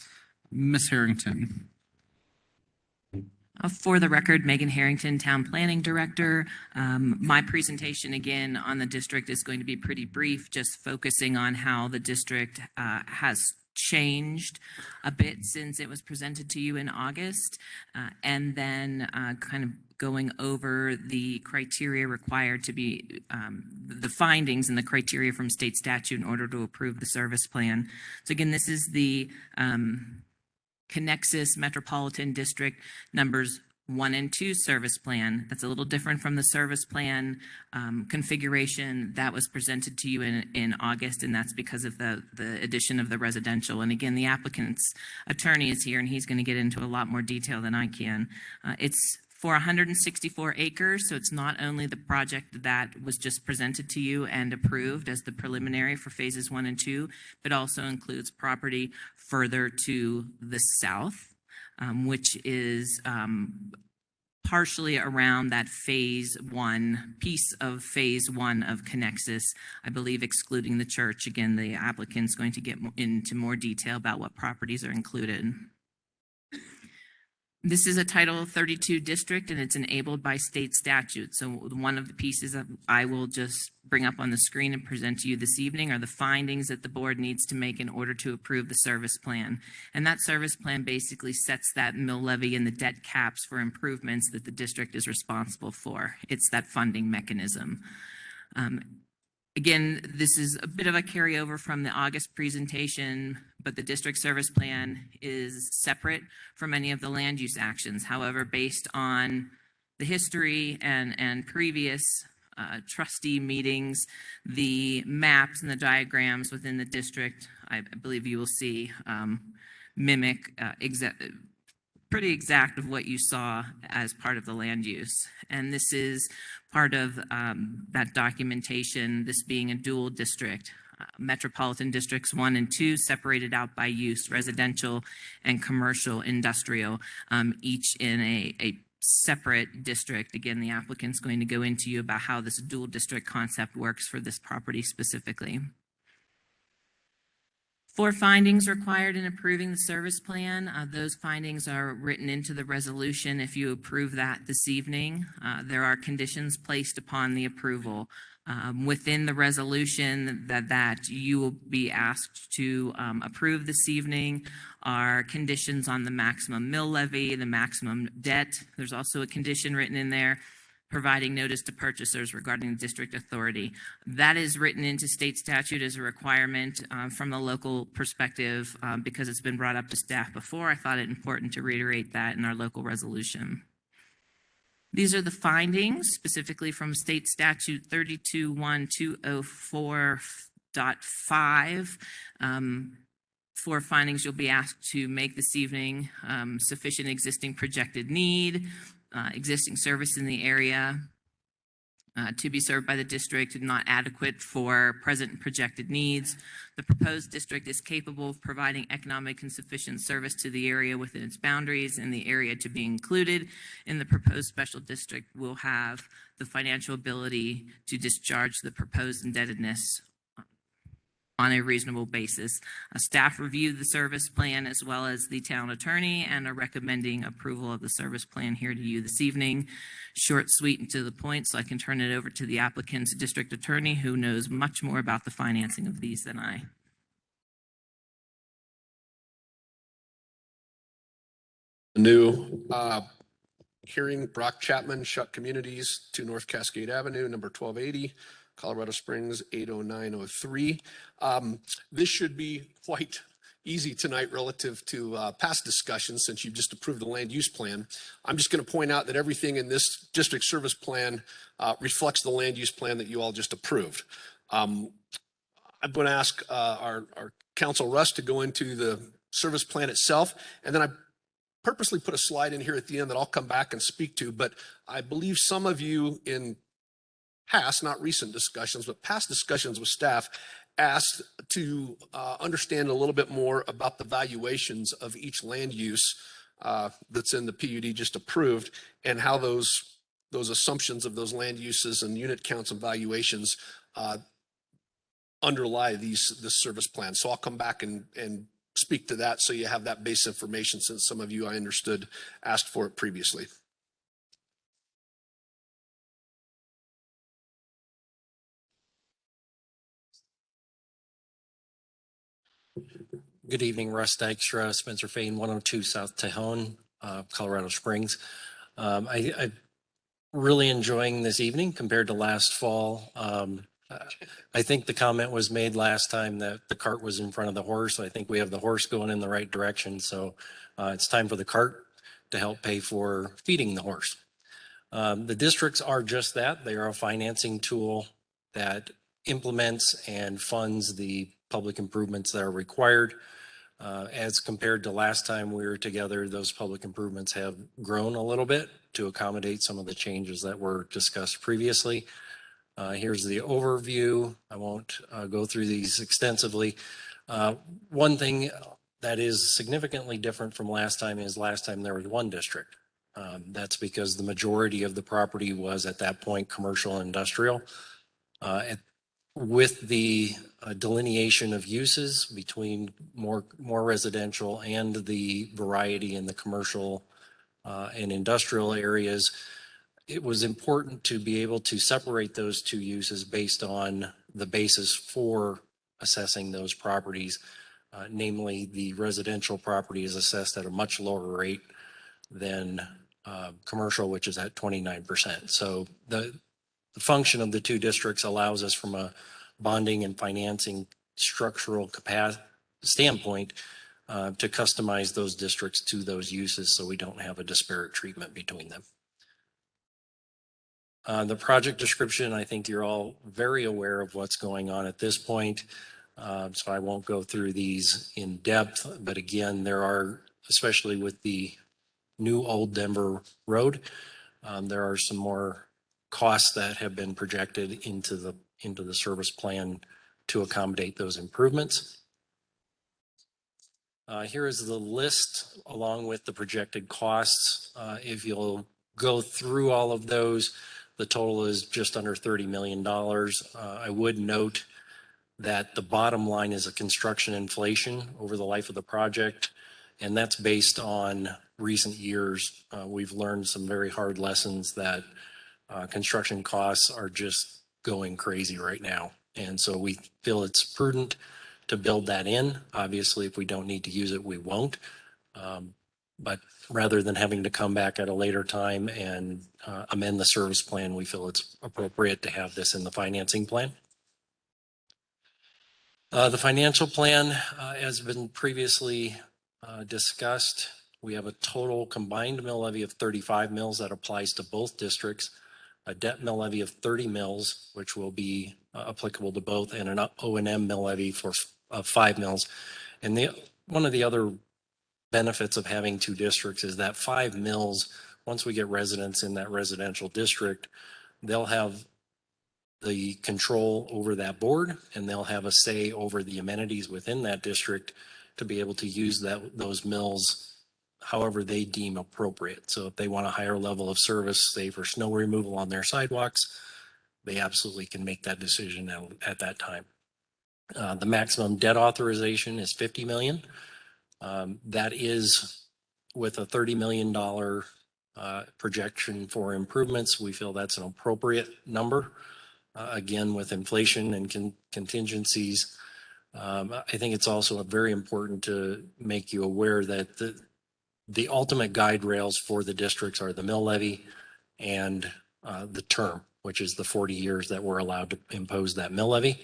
Ms. Harrington. For the record, Megan Harrington, Town Planning Director. My presentation again on the district is going to be pretty brief, just focusing on how the district has changed a bit since it was presented to you in August, and then kind of going over the criteria required to be, the findings and the criteria from state statute in order to approve the service plan. So again, this is the Connexus Metropolitan District numbers 1 and 2 service plan. That's a little different from the service plan configuration that was presented to you in August, and that's because of the addition of the residential. And again, the applicant's attorney is here, and he's going to get into a lot more detail than I can. It's for 164 acres, so it's not only the project that was just presented to you and approved as the preliminary for phases 1 and 2, but also includes property further to the south, which is partially around that phase 1, piece of phase 1 of Connexus, I believe excluding the church. Again, the applicant's going to get into more detail about what properties are included. This is a Title 32 district, and it's enabled by state statute. So one of the pieces that I will just bring up on the screen and present to you this evening are the findings that the board needs to make in order to approve the service plan. And that service plan basically sets that mill levy and the debt caps for improvements that the district is responsible for. It's that funding mechanism. Again, this is a bit of a carryover from the August presentation, but the district service plan is separate from any of the land use actions. However, based on the history and previous trustee meetings, the maps and the diagrams within the district, I believe you will see, mimic pretty exact of what you saw as part of the land use. And this is part of that documentation, this being a dual district. Metropolitan districts 1 and 2 separated out by use, residential and commercial industrial, each in a separate district. Again, the applicant's going to go into you about how this dual district concept works for this property specifically. 4 findings required in approving the service plan. Those findings are written into the resolution if you approve that this evening. There are conditions placed upon the approval. Within the resolution that you will be asked to approve this evening are conditions on the maximum mill levy, the maximum debt. There's also a condition written in there providing notice to purchasers regarding the district authority. That is written into state statute as a requirement from the local perspective because it's been brought up to staff before. I thought it important to reiterate that in our local resolution. These are the findings specifically from state statute 321204.5. 4 findings you'll be asked to make this evening: sufficient existing projected need, existing service in the area to be served by the district, not adequate for present and projected needs. The proposed district is capable of providing economic and sufficient service to the area within its boundaries, and the area to be included in the proposed special district will have the financial ability to discharge the proposed indebtedness on a reasonable basis. Staff reviewed the service plan as well as the town attorney and are recommending approval of the service plan here to you this evening. Short, sweet, and to the point, so I can turn it over to the applicant's district attorney, who knows much more about the financing of these than I. New hearing, Brock Chapman, Shuck Communities, 2 North Cascade Avenue, number 1280. Colorado Springs 80903. This should be quite easy tonight relative to past discussions since you've just approved the land use plan. I'm just going to point out that everything in this district service plan reflects the land use plan that you all just approved. I'm going to ask our council Russ to go into the service plan itself, and then I purposely put a slide in here at the end that I'll come back and speak to, but I believe some of you in past, not recent discussions, but past discussions with staff asked to understand a little bit more about the valuations of each land use that's in the PUD just approved and how those assumptions of those land uses and unit counts and valuations underlie this service plan. So I'll come back and speak to that so you have that base information, since some of you, I understood, asked for it previously. Good evening, Russ Dykstra, Spencer Fain, 102 South Tejon, Colorado Springs. I'm really enjoying this evening compared to last fall. I think the comment was made last time that the cart was in front of the horse. I think we have the horse going in the right direction. So it's time for the cart to help pay for feeding the horse. The districts are just that. They are a financing tool that implements and funds the public improvements that are required. As compared to last time we were together, those public improvements have grown a little bit to accommodate some of the changes that were discussed previously. Here's the overview. I won't go through these extensively. One thing that is significantly different from last time is last time there was 1 district. That's because the majority of the property was at that point commercial and industrial. With the delineation of uses between more residential and the variety in the commercial and industrial areas, it was important to be able to separate those 2 uses based on the basis for assessing those properties. Namely, the residential property is assessed at a much lower rate than commercial, which is at 29%. So the function of the 2 districts allows us, from a bonding and financing structural capacity standpoint, to customize those districts to those uses so we don't have a disparate treatment between them. The project description, I think you're all very aware of what's going on at this point, so I won't go through these in depth. But again, there are, especially with the new Old Denver Road, there are some more costs that have been projected into the service plan to accommodate those improvements. Here is the list along with the projected costs. If you'll go through all of those, the total is just under $30 million. I would note that the bottom line is a construction inflation over the life of the project. And that's based on recent years. We've learned some very hard lessons that construction costs are just going crazy right now. And so we feel it's prudent to build that in. Obviously, if we don't need to use it, we won't. But rather than having to come back at a later time and amend the service plan, we feel it's appropriate to have this in the financing plan. The financial plan has been previously discussed. We have a total combined mill levy of 35 mills that applies to both districts, a debt mill levy of 30 mills, which will be applicable to both, and an O&M mill levy of 5 mills. And one of the other benefits of having two districts is that 5 mills, once we get residents in that residential district, they'll have the control over that board, and they'll have a say over the amenities within that district to be able to use those mills however they deem appropriate. So if they want a higher level of service, say for snow removal on their sidewalks, they absolutely can make that decision at that time. The maximum debt authorization is 50 million. That is with a $30 million projection for improvements. We feel that's an appropriate number. Again, with inflation and contingencies, I think it's also very important to make you aware that the ultimate guide rails for the districts are the mill levy and the term, which is the 40 years that we're allowed to impose that mill levy.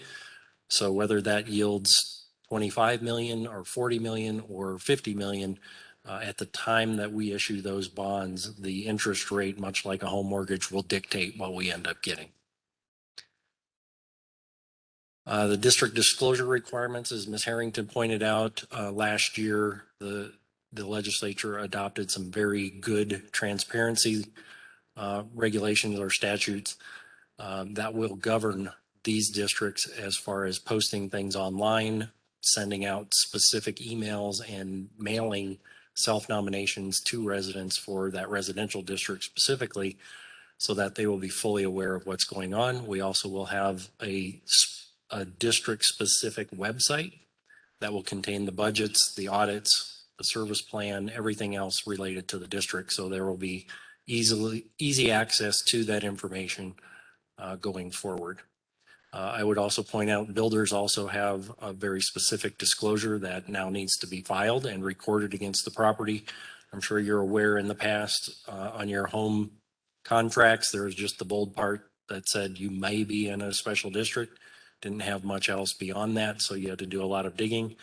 So whether that yields 25 million or 40 million or 50 million, at the time that we issue those bonds, the interest rate, much like a home mortgage, will dictate what we end up getting. The district disclosure requirements, as Ms. Harrington pointed out, last year, the legislature adopted some very good transparency regulations or statutes that will govern these districts as far as posting things online, sending out specific emails, and mailing self-nominations to residents for that residential district specifically, so that they will be fully aware of what's going on. We also will have a district-specific website that will contain the budgets, the audits, the service plan, everything else related to the district. So there will be easy access to that information going forward. I would also point out builders also have a very specific disclosure that now needs to be filed and recorded against the property. I'm sure you're aware in the past on your home contracts, there was just the bold part that said you may be in a special district. Didn't have much else beyond that, so you had to do a lot of digging.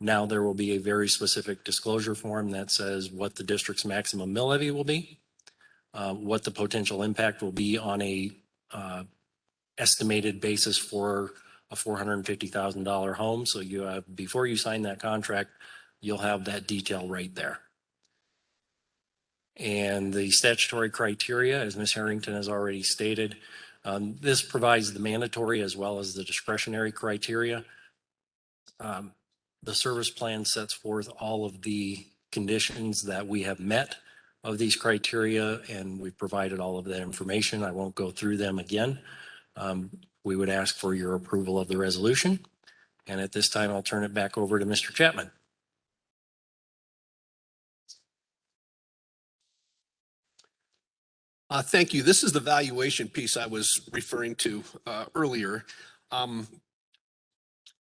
Now there will be a very specific disclosure form that says what the district's maximum mill levy will be, what the potential impact will be on a estimated basis for a $450,000 home. So you have, before you sign that contract, you'll have that detail right there. And the statutory criteria, as Ms. Harrington has already stated, this provides the mandatory as well as the discretionary criteria. The service plan sets forth all of the conditions that we have met of these criteria, and we've provided all of that information. I won't go through them again. We would ask for your approval of the resolution. And at this time, I'll turn it back over to Mr. Chapman. Thank you. This is the valuation piece I was referring to earlier.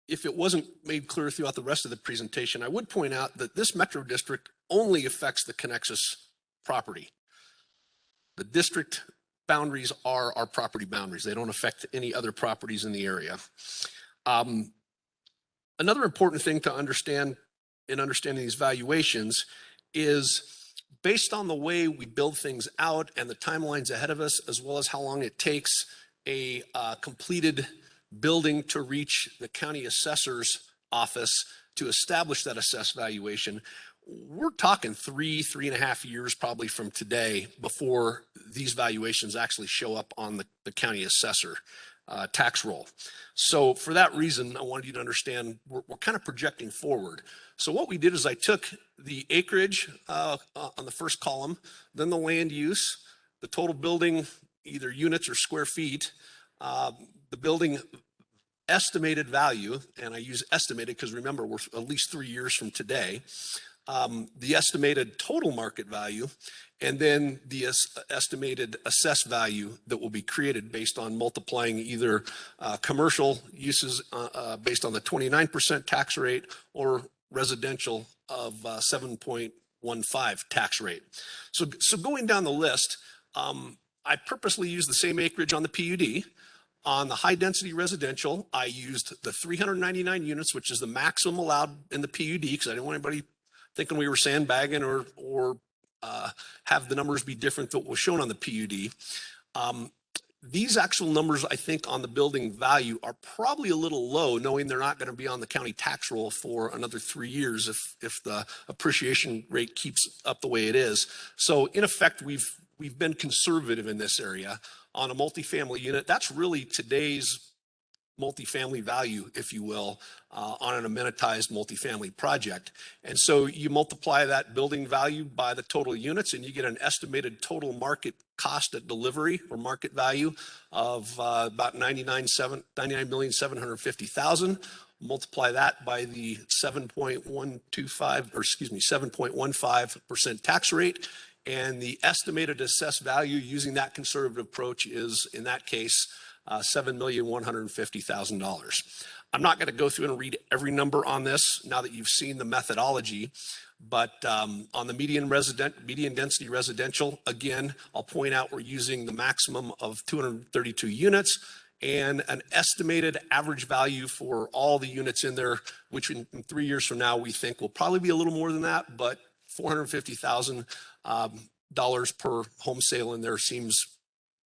If it wasn't made clear throughout the rest of the presentation, I would point out that this metro district only affects the Connexus property. The district boundaries are our property boundaries. They don't affect any other properties in the area. Another important thing to understand in understanding these valuations is based on the way we build things out and the timelines ahead of us, as well as how long it takes a completed building to reach the county assessor's office to establish that assessed valuation, we're talking 3.5 years probably from today before these valuations actually show up on the county assessor tax roll. So for that reason, I wanted you to understand we're kind of projecting forward. So what we did is I took the acreage on the first column, then the land use, the total building, either units or square feet, the building estimated value, and I use estimated because remember, we're at least 3 years from today, the estimated total market value, and then the estimated assessed value that will be created based on multiplying either commercial uses based on the 29% tax rate or residential of 7.15 tax rate. So going down the list, I purposely used the same acreage on the PUD. On the high density residential, I used the 399 units, which is the maximum allowed in the PUD, because I didn't want anybody thinking we were sandbagging or have the numbers be different than what was shown on the PUD. These actual numbers, I think, on the building value are probably a little low, knowing they're not going to be on the county tax roll for another 3 years if the appreciation rate keeps up the way it is. So in effect, we've been conservative in this area on a multifamily unit. That's really today's multifamily value, if you will, on an amenitized multifamily project. And so you multiply that building value by the total units and you get an estimated total market cost at delivery or market value of about $99,750,000. Multiply that by the 7.15% tax rate. And the estimated assessed value using that conservative approach is, in that case, $7,150,000. I'm not going to go through and read every number on this now that you've seen the methodology, but on the median density residential, again, I'll point out we're using the maximum of 232 units and an estimated average value for all the units in there, which in 3 years from now, we think will probably be a little more than that, but $450,000 per home sale in there seems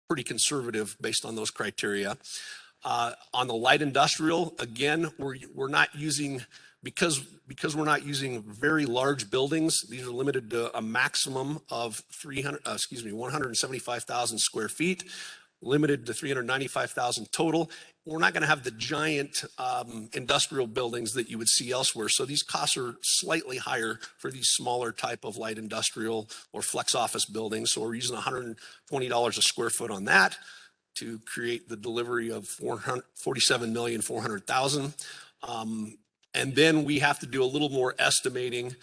pretty conservative based on those criteria. On the light industrial, again, we're not using, because we're not using very large buildings, these are limited to a maximum of 175,000 square feet, limited to 395,000 total. We're not going to have the giant industrial buildings that you would see elsewhere. So these costs are slightly higher for these smaller type of light industrial or flex office buildings. So we're using $120 a square foot on that to create the delivery of $47,400,000. And then we have to do a little more estimating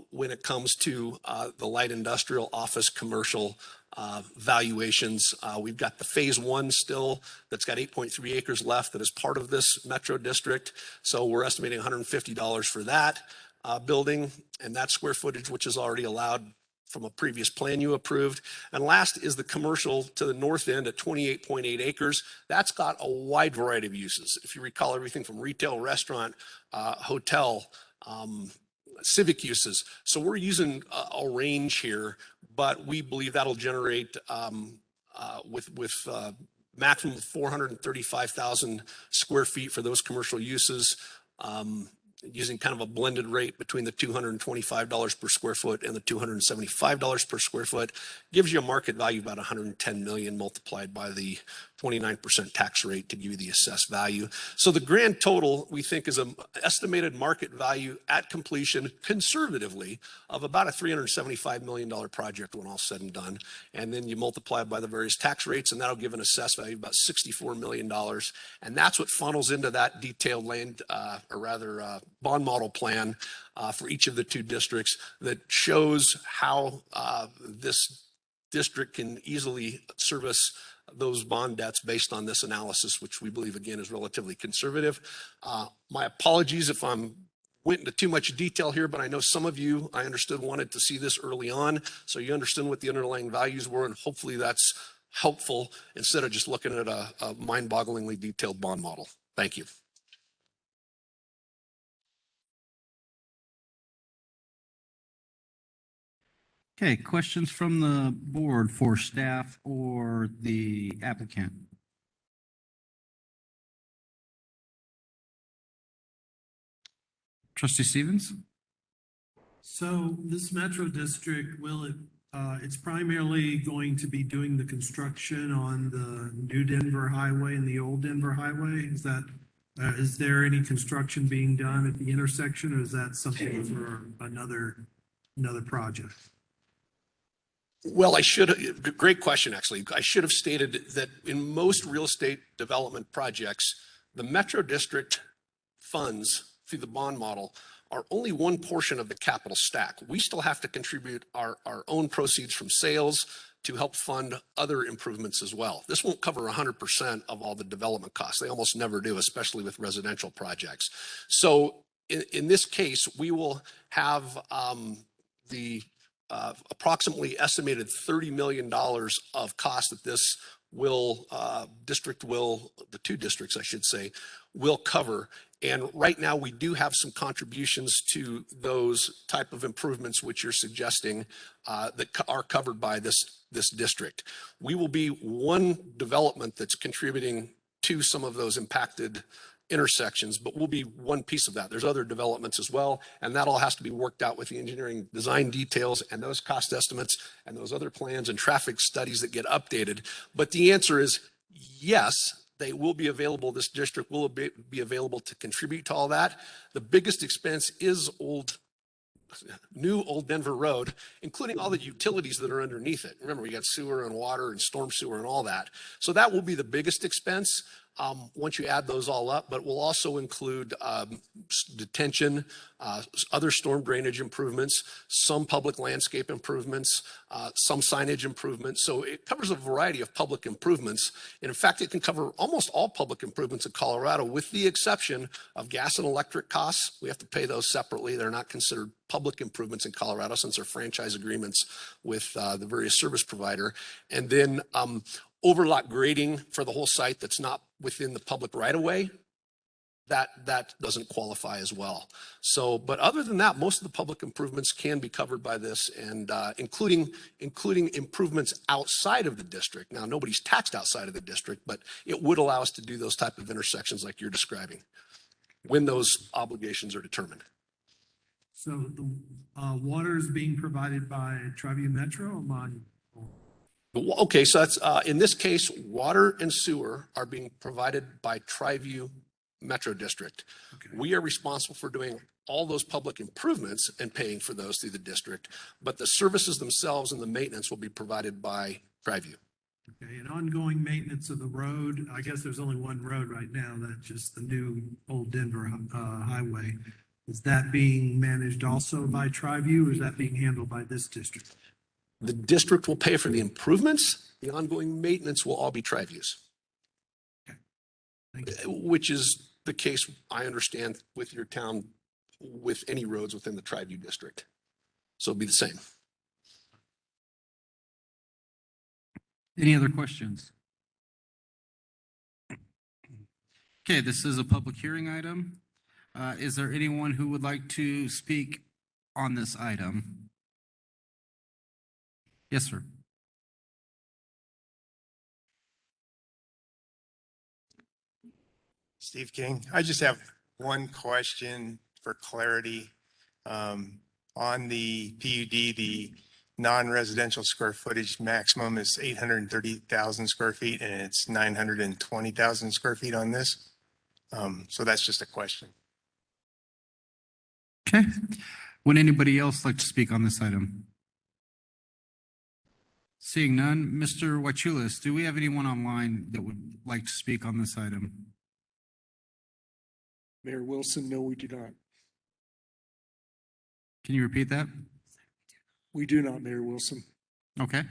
when it comes to the light industrial office commercial valuations. We've got the phase one still that's got 8.3 acres left that is part of this metro district. So we're estimating $150 for that building and that square footage, which is already allowed from a previous plan you approved. And last is the commercial to the north end at 28.8 acres. That's got a wide variety of uses. If you recall, everything from retail, restaurant, hotel, civic uses. So we're using a range here, but we believe that'll generate with maximum of 435,000 square feet for those commercial uses, using kind of a blended rate between the $225 per square foot and the $275 per square foot, gives you a market value of about 110 million multiplied by the 29% tax rate to give you the assessed value. So the grand total we think is an estimated market value at completion conservatively of about a $375 million project when all said and done. And then you multiply it by the various tax rates and that'll give an assessed value of about $64 million. And that's what funnels into that detailed land, bond model plan for each of the two districts that shows how this district can easily service those bond debts based on this analysis, which we believe, again, is relatively conservative. My apologies if I'm went into too much detail here, but I know some of you, I understood, wanted to see this early on, so you understand what the underlying values were, and hopefully that's helpful instead of just looking at a mind-bogglingly detailed bond model. Thank you. Okay, questions from the board for staff or the applicant? Trustee Stevens? So this metro district, it's primarily going to be doing the construction on the new Denver Highway and the old Denver Highway? Is there any construction being done at the intersection, or is that something for another project? Well, great question, actually. I should have stated that in most real estate development projects, The Metro District funds through the bond model are only one portion of the capital stack. We still have to contribute our own proceeds from sales to help fund other improvements as well. This won't cover 100% of all the development costs. They almost never do, especially with residential projects. So in this case, we will have the approximately estimated $30 million of cost that this the two districts, I should say, will cover. And right now we do have some contributions to those type of improvements, which you're suggesting that are covered by this district. We will be one development that's contributing to some of those impacted intersections, but we'll be one piece of that. There's other developments as well, and that all has to be worked out with the engineering design details and those cost estimates and those other plans and traffic studies that get updated. But the answer is yes, they will be available. This district will be available to contribute to all that. The biggest expense is new Old Denver Road, including all the utilities that are underneath it. Remember, we got sewer and water and storm sewer and all that. So that will be the biggest expense once you add those all up, but we'll also include detention, other storm drainage improvements, some public landscape improvements, some signage improvements. So it covers a variety of public improvements. And in fact, it can cover almost all public improvements in Colorado, with the exception of gas and electric costs. We have to pay those separately. They're not considered public improvements in Colorado since they're franchise agreements with the various service provider. And then overlot grading for the whole site that's not within the public right of way, that doesn't qualify as well. So, but other than that, most of the public improvements can be covered by this, and including improvements outside of the district. Now, nobody's taxed outside of the district, but it would allow us to do those type of intersections like you're describing when those obligations are determined. So the water is being provided by Triview Metro or Monument? Okay, so that's in this case, water and sewer are being provided by Triview Metro District. Okay. We are responsible for doing all those public improvements and paying for those through the district, but the services themselves and the maintenance will be provided by Triview. Okay, and ongoing maintenance of the road, I guess there's only one road right now, that's just the new Old Denver Highway. Is that being managed also by Triview, or is that being handled by this district? The district will pay for the improvements. The ongoing maintenance will all be Triview's. Okay. Thank you. Which is the case, I understand, with your town, with any roads within the Triview district. So it'll be the same. Any other questions? Okay, this is a public hearing item. Is there anyone who would like to speak on this item? Yes, sir. Steve King. I just have one question for clarity. On the PUD, the non-residential square footage maximum is 830,000 square feet, and it's 920,000 square feet on this. So that's just a question. Okay. Would anybody else like to speak on this item? Seeing none, Mr. Wachulis, do we have anyone online that would like to speak on this item? Mayor Wilson, no, we do not. Can you repeat that? We do not, Mayor Wilson. Okay.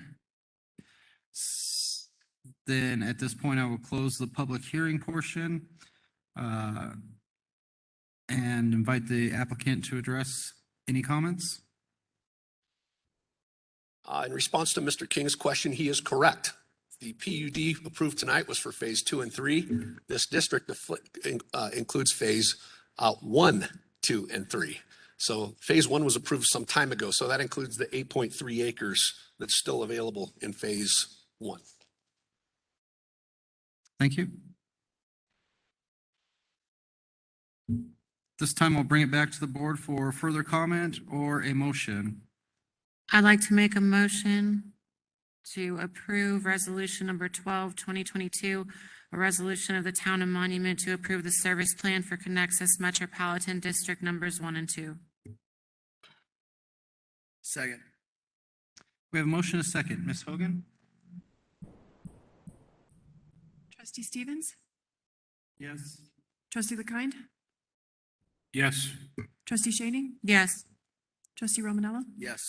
Then at this point, I will close the public hearing portion and invite the applicant to address any comments. In response to Mr. King's question, he is correct. The PUD approved tonight was for phase 2 and 3. This district includes phase 1, 2, and 3. So phase 1 was approved some time ago. So that includes the 8.3 acres that's still available in phase 1. Thank you. This time I'll bring it back to the board for further comment or a motion. I'd like to make a motion to approve resolution number 12, 2022, a resolution of the Town of Monument to approve the service plan for Connexus Metropolitan District numbers 1 and 2. Second. We have a motion and a second. Ms. Hogan? Trustee Stevens? Yes. Trustee LeKind? Yes. Trustee Shading? Yes. Trustee Romanella? Yes.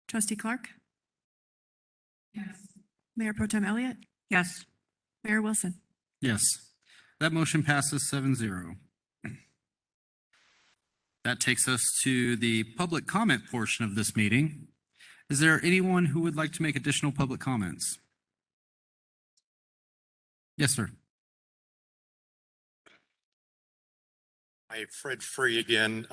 Trustee Clark? Yes. Mayor Pro Tem Elliott? Yes. Mayor Wilson? Yes. That motion passes 7-0. That takes us to the public comment portion of this meeting. Is there anyone who would like to make additional public comments? Yes, sir. Hi, Fred Free again.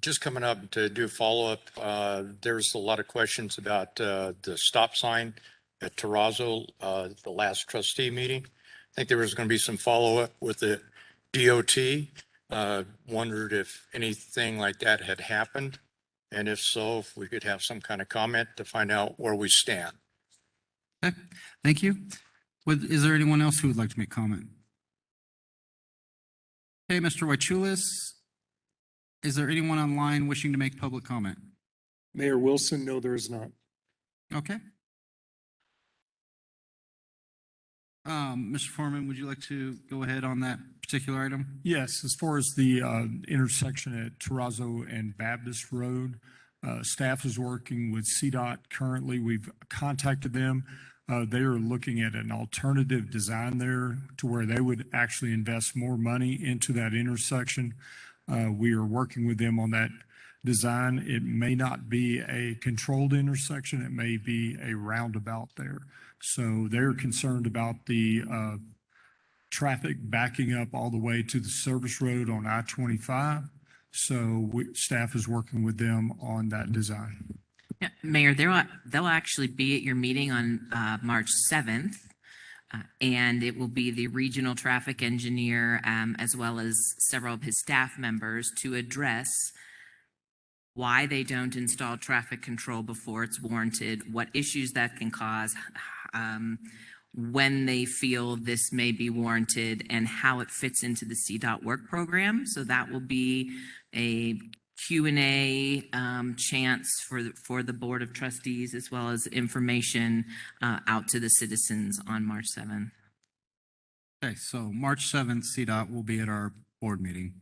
Just coming up to do a follow-up. There's a lot of questions about the stop sign at Terrazzo, the last trustee meeting. I think there was going to be some follow-up with the DOT. Wondered if anything like that had happened. And if so, if we could have some kind of comment to find out where we stand. Okay, thank you. Is there anyone else who would like to make comment? Okay, Mr. Waichulis, is there anyone online wishing to make public comment? Mayor Wilson, no, there is not. Okay. Mr. Foreman, would you like to go ahead on that particular item? Yes, as far as the intersection at Terrazzo and Baptist Road, staff is working with CDOT currently. We've contacted them. They are looking at an alternative design there to where they would actually invest more money into that intersection. We are working with them on that design. It may not be a controlled intersection. It may be a roundabout there. So they're concerned about the traffic backing up all the way to the service road on I-25. So staff is working with them on that design. Yeah, Mayor, they'll actually be at your meeting on March 7th. And it will be the regional traffic engineer, as well as several of his staff members, to address why they don't install traffic control before it's warranted, what issues that can cause, when they feel this may be warranted, and how it fits into the CDOT work program. So that will be a Q&A chance for the Board of Trustees, as well as information out to the citizens on March 7th. Okay, so March 7th, CDOT will be at our board meeting.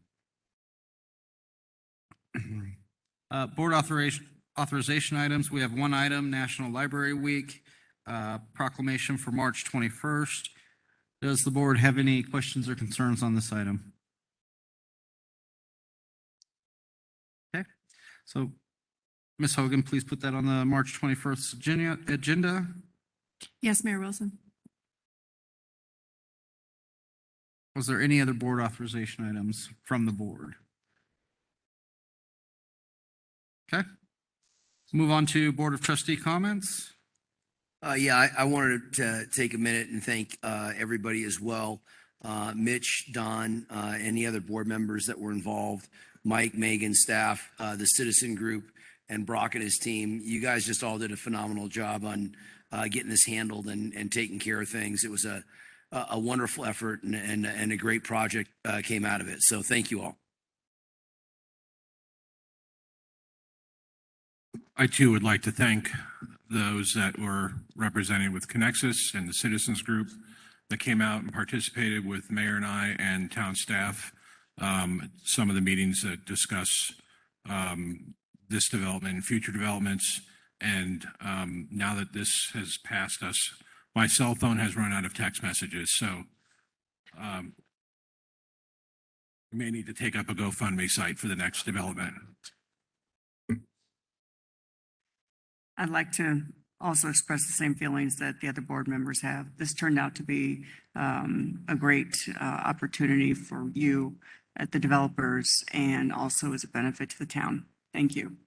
Board authorization items. We have one item, National Library Week, proclamation for March 21st. Does the board have any questions or concerns on this item? Okay, so Ms. Hogan, please put that on the March 21st agenda. Yes, Mayor Wilson. Was there any other board authorization items from the board? Okay, move on to Board of Trustee comments. Yeah, I wanted to take a minute and thank everybody as well. Mitch, Don, any other board members that were involved, Mike, Megan, staff, the citizen group, and Brock and his team. You guys just all did a phenomenal job on getting this handled and taking care of things. It was a wonderful effort and a great project came out of it. So thank you all. I too would like to thank those that were represented with Connexus and the citizens group that came out and participated with Mayor and I and town staff. Some of the meetings that discuss this development and future developments. And now that this has passed us, my cell phone has run out of text messages. So we may need to take up a GoFundMe site for the next development. I'd like to also express the same feelings that the other board members have. This turned out to be a great opportunity for you at the developers and also as a benefit to the town. Thank you.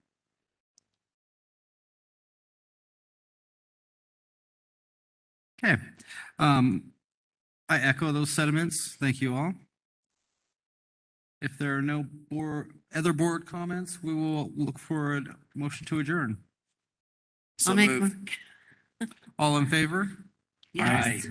Okay, I echo those sentiments. Thank you all. If there are no other board comments, we will look for a motion to adjourn. I'll make one. All in favor? Yes. Aye.